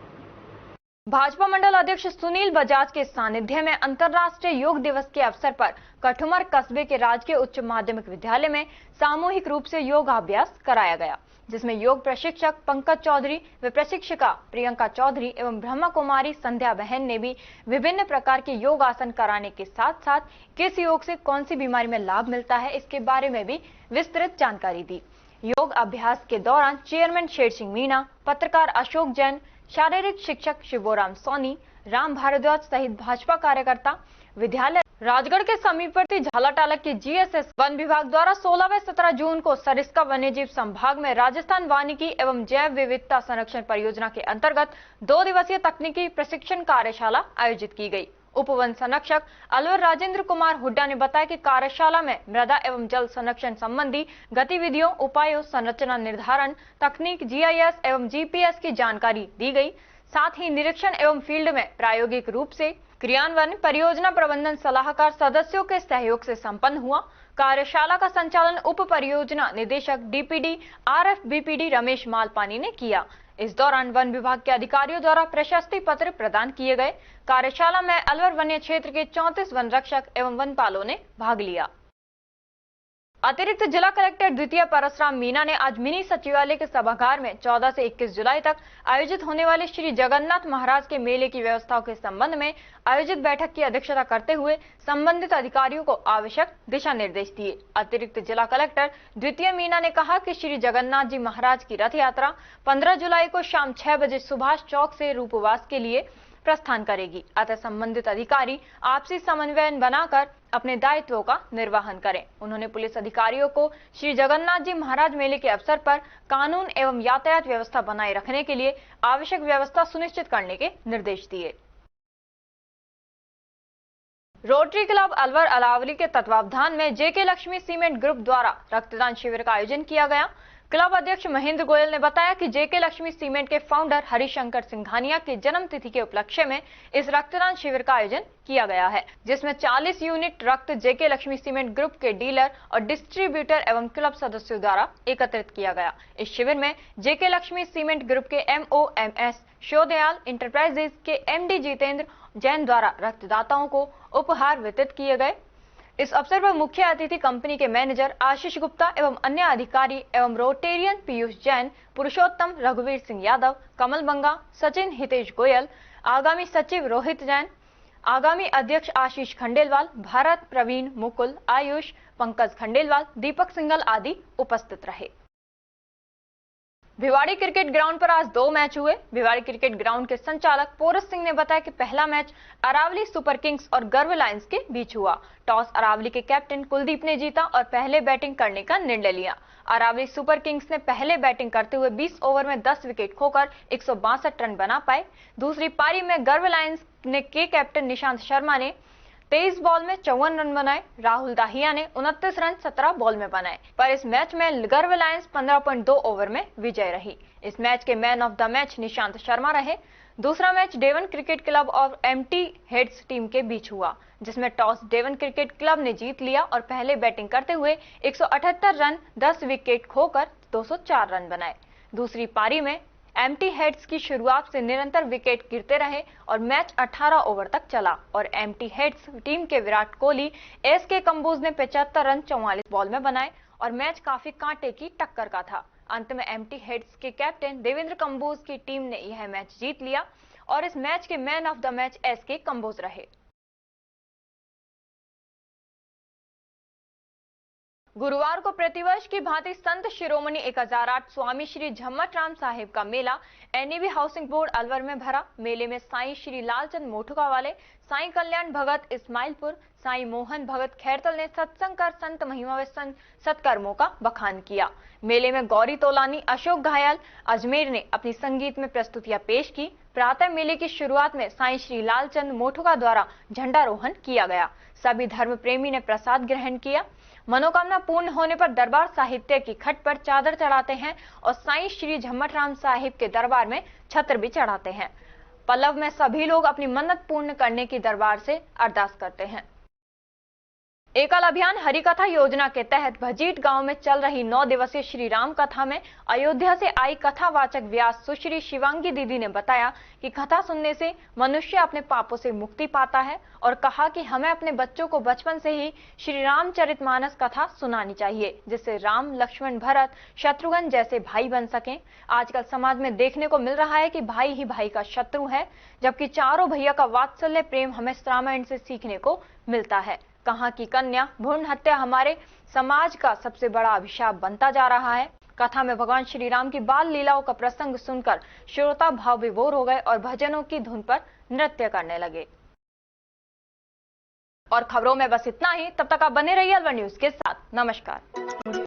Speaker 1: भाजपा मंडल अध्यक्ष सुनील बजाज के सानिध्य में अंतर्राष्ट्रीय योग दिवस के अवसर पर कठुमर कस्बे के राजकीय उच्च माध्यमिक विद्यालय में सामूहिक रूप से योगाभ्यास कराया गया, जिसमें योग प्रशिक्षक पंकज चौधरी व प्रशिक्षिका प्रियंका चौधरी एवं ब्रह्मा कुमारी संध्या बहन ने भी विभिन्न प्रकार के योग आसन कराने के साथ साथ किस योग से कौन सी बीमारी में लाभ मिलता है इसके बारे में भी विस्तृत जानकारी दी। योग अभ्यास के दौरान चेयरमैन शेर सिंह मीणा, पत्रकार अशोक जैन, शारीरिक शिक्षक शिवोराम सोनी, राम भारद्वाज सहित भाजपा कार्यकर्ता, विद्यालय राजगढ़ के समीपवर्ती झालाटाला के जीएसएस वन विभाग द्वारा 16 व 17 जून को सरिस्का वन्यजीव संभाग में राजस्थान वानिकी एवं जैव विविधता संरक्षण परियोजना के अंतर्गत 2 दिवसीय तकनीकी प्रशिक्षण कार्यशाला आयोजित की गई। उप वन संरक्षक अलवर राजेंद्र कुमार हुड्डा ने बताया कि कार्यशाला में मृदा एवं जल संरक्षण संबंधी गतिविधियों, उपायों, संरचना निर्धारण, तकनीक, जीआईएस एवं जीपीएस की जानकारी दी गई। साथ ही निरीक्षण एवं फील्ड में प्रायोगिक रूप से क्रियान्वयन परियोजना प्रबंधन सलाहकार सदस्यों के सहयोग से संपन्न हुआ। कार्यशाला का संचालन उप परियोजना निदेशक डीपीडी आरएफबीपीडी रमेश मालपानी ने किया। इस दौरान वन विभाग के अधिकारियों द्वारा प्रशस्ति पत्र प्रदान किए गए। कार्यशाला में अलवर वन्य क्षेत्र के 34 वन रक्षक एवं वनपालों ने भाग लिया। अतिरिक्त जिला कलेक्टर द्वितीय परसराम मीना ने आज मिनी सचिवालय के सभागार में 14 से 21 जुलाई तक आयोजित होने वाले श्री जगन्नाथ महाराज के मेले की व्यवस्थाओं के संबंध में आयोजित बैठक की अध्यक्षता करते हुए संबंधित अधिकारियों को आवश्यक दिशा निर्देश दिए। अतिरिक्त जिला कलेक्टर द्वितीय मीना ने कहा कि श्री जगन्नाथ जी महाराज की रथ यात्रा 15 जुलाई को शाम 6 बजे सुभाष चौक से रूपवास के लिए प्रस्थान करेगी। अतः संबंधित अधिकारी आपसी समन्वय बनाकर अपने दायित्वों का निर्वहन करें। उन्होंने पुलिस अधिकारियों को श्री जगन्नाथ जी महाराज मेले के अवसर पर कानून एवं यातायात व्यवस्था बनाए रखने के लिए आवश्यक व्यवस्था सुनिश्चित करने के निर्देश दिए। रोटरी क्लब अलवर अलावली के तत्वावधान में जेके लक्ष्मी सीमेंट ग्रुप द्वारा रक्तदान शिविर का आयोजन किया गया। क्लब अध्यक्ष महेंद्र गोयल ने बताया कि जेके लक्ष्मी सीमेंट के फाउंडर हरिशंकर सिंघानिया के जन्म तिथि के उपलक्ष्य में इस रक्तदान शिविर का आयोजन किया गया है, जिसमें 40 यूनिट रक्त जेके लक्ष्मी सीमेंट ग्रुप के डीलर और डिस्ट्रीब्यूटर एवं क्लब सदस्यों द्वारा एकत्रित किया गया। इस शिविर में जेके लक्ष्मी सीमेंट ग्रुप के MOMS शोदयाल इंटरप्राइजेज के MD जितेंद्र जैन द्वारा रक्तदाताओं को उपहार वितरित किए गए। इस अवसर पर मुख्य अतिथि कंपनी के मैनेजर आशीष गुप्ता एवं अन्य अधिकारी एवं रोटेरियन पीयूष जैन, पुरुषोत्तम रघुवीर सिंह यादव, कमल बंगा, सचिन हितेश गोयल, आगामी सचिव रोहित जैन, आगामी अध्यक्ष आशीष खंडेलवाल, भारत, प्रवीण, मुकुल, आयुष, पंकज खंडेलवाल, दीपक सिंघल आदि उपस्थित रहे। भिवाड़ी क्रिकेट ग्राउंड पर आज 2 मैच हुए। भिवाड़ी क्रिकेट ग्राउंड के संचालक पोरस सिंह ने बताया कि पहला मैच अरावली सुपर किंग्स और गर्व लायंस के बीच हुआ। टॉस अरावली के कैप्टन कुलदीप ने जीता और पहले बैटिंग करने का निर्णय लिया। अरावली सुपर किंग्स ने पहले बैटिंग करते हुए 20 ओवर में 10 विकेट खोकर 162 रन बना पाए। दूसरी पारी में गर्व लायंस के कैप्टन निशांत शर्मा ने 23 बॉल में 54 रन बनाए। राहुल दाहिया ने 29 रन 17 बॉल में बनाए। पर इस मैच में गर्व लायंस 15.2 ओवर में विजय रही। इस मैच के man of the match Nishant Sharma रहे। दूसरा मैच डेवन क्रिकेट क्लब और एमटी हेड्स टीम के बीच हुआ, जिसमें टॉस डेवन क्रिकेट क्लब ने जीत लिया और पहले बैटिंग करते हुए 178 रन 10 विकेट खोकर 204 रन बनाए। दूसरी पारी में एमटी हेड्स की शुरुआत से निरंतर विकेट गिरते रहे और मैच 18 ओवर तक चला और एमटी हेड्स टीम के विराट कोहली, एसके कंबोज ने 75 रन 44 बॉल में बनाए और मैच काफी कांटे की टक्कर का था। अंत में एमटी हेड्स के कैप्टन देवेंद्र कंबोज की टीम ने यह मैच जीत लिया और इस मैच के man of the match SK Kamboj रहे। गुरुवार को प्रतिवर्ष की भांति संत शिरोमणि 1008 स्वामी श्री झम्मटराम साहिब का मेला एनईबी हाउसिंग बोर्ड अलवर में भरा। मेले में साईं श्री लालचंद मोठुका वाले, साईं कल्याण भगत इस्माइलपुर, साईं मोहन भगत खैरतल ने सत्संग कर संत महिमा व सत्कर्मों का बखान किया। मेले में गौरी तोलानी, अशोक घायल, अजमेर ने अपनी संगीत में प्रस्तुतियां पेश की। प्रातः मेले की शुरुआत में साईं श्री लालचंद मोठुका द्वारा झंडारोहण किया गया। सभी धर्म प्रेमी ने प्रसाद ग्रहण किया। मनोकामना पूर्ण होने पर दरबार साहित्य की खट पर चादर चढ़ाते हैं और साईं श्री झम्मटराम साहिब के दरबार में छत्र भी चढ़ाते हैं। पल्लव में सभी लोग अपनी मन्नत पूर्ण करने की दरबार से अरदास करते हैं। एकल अभियान हरिकथा योजना के तहत भजीट गांव में चल रही 9 दिवसीय श्री राम कथा में अयोध्या से आई कथावाचक व्यास सुश्री शिवांगी दीदी ने बताया कि कथा सुनने से मनुष्य अपने पापों से मुक्ति पाता है और कहा कि हमें अपने बच्चों को बचपन से ही श्री रामचरितमानस कथा सुनानी चाहिए, जिससे राम, लक्ष्मण, भरत, शत्रुघ्न जैसे भाई बन सकें। आजकल समाज में देखने को मिल रहा है कि भाई ही भाई का शत्रु है, जबकि चारों भैया का वात्सल्य प्रेम हमें रामायण से सीखने को मिलता है। कहां की कन्या भ्रूण हत्या हमारे समाज का सबसे बड़ा अभिशाप बनता जा रहा है। कथा में भगवान श्री राम की बाल लीलाओं का प्रसंग सुनकर श्रोता भाव विभोर हो गए और भजनों की धुन पर नृत्य करने लगे। और खबरों में बस इतना ही। तब तक आप बने रहिए अलवर न्यूज के साथ। नमस्कार।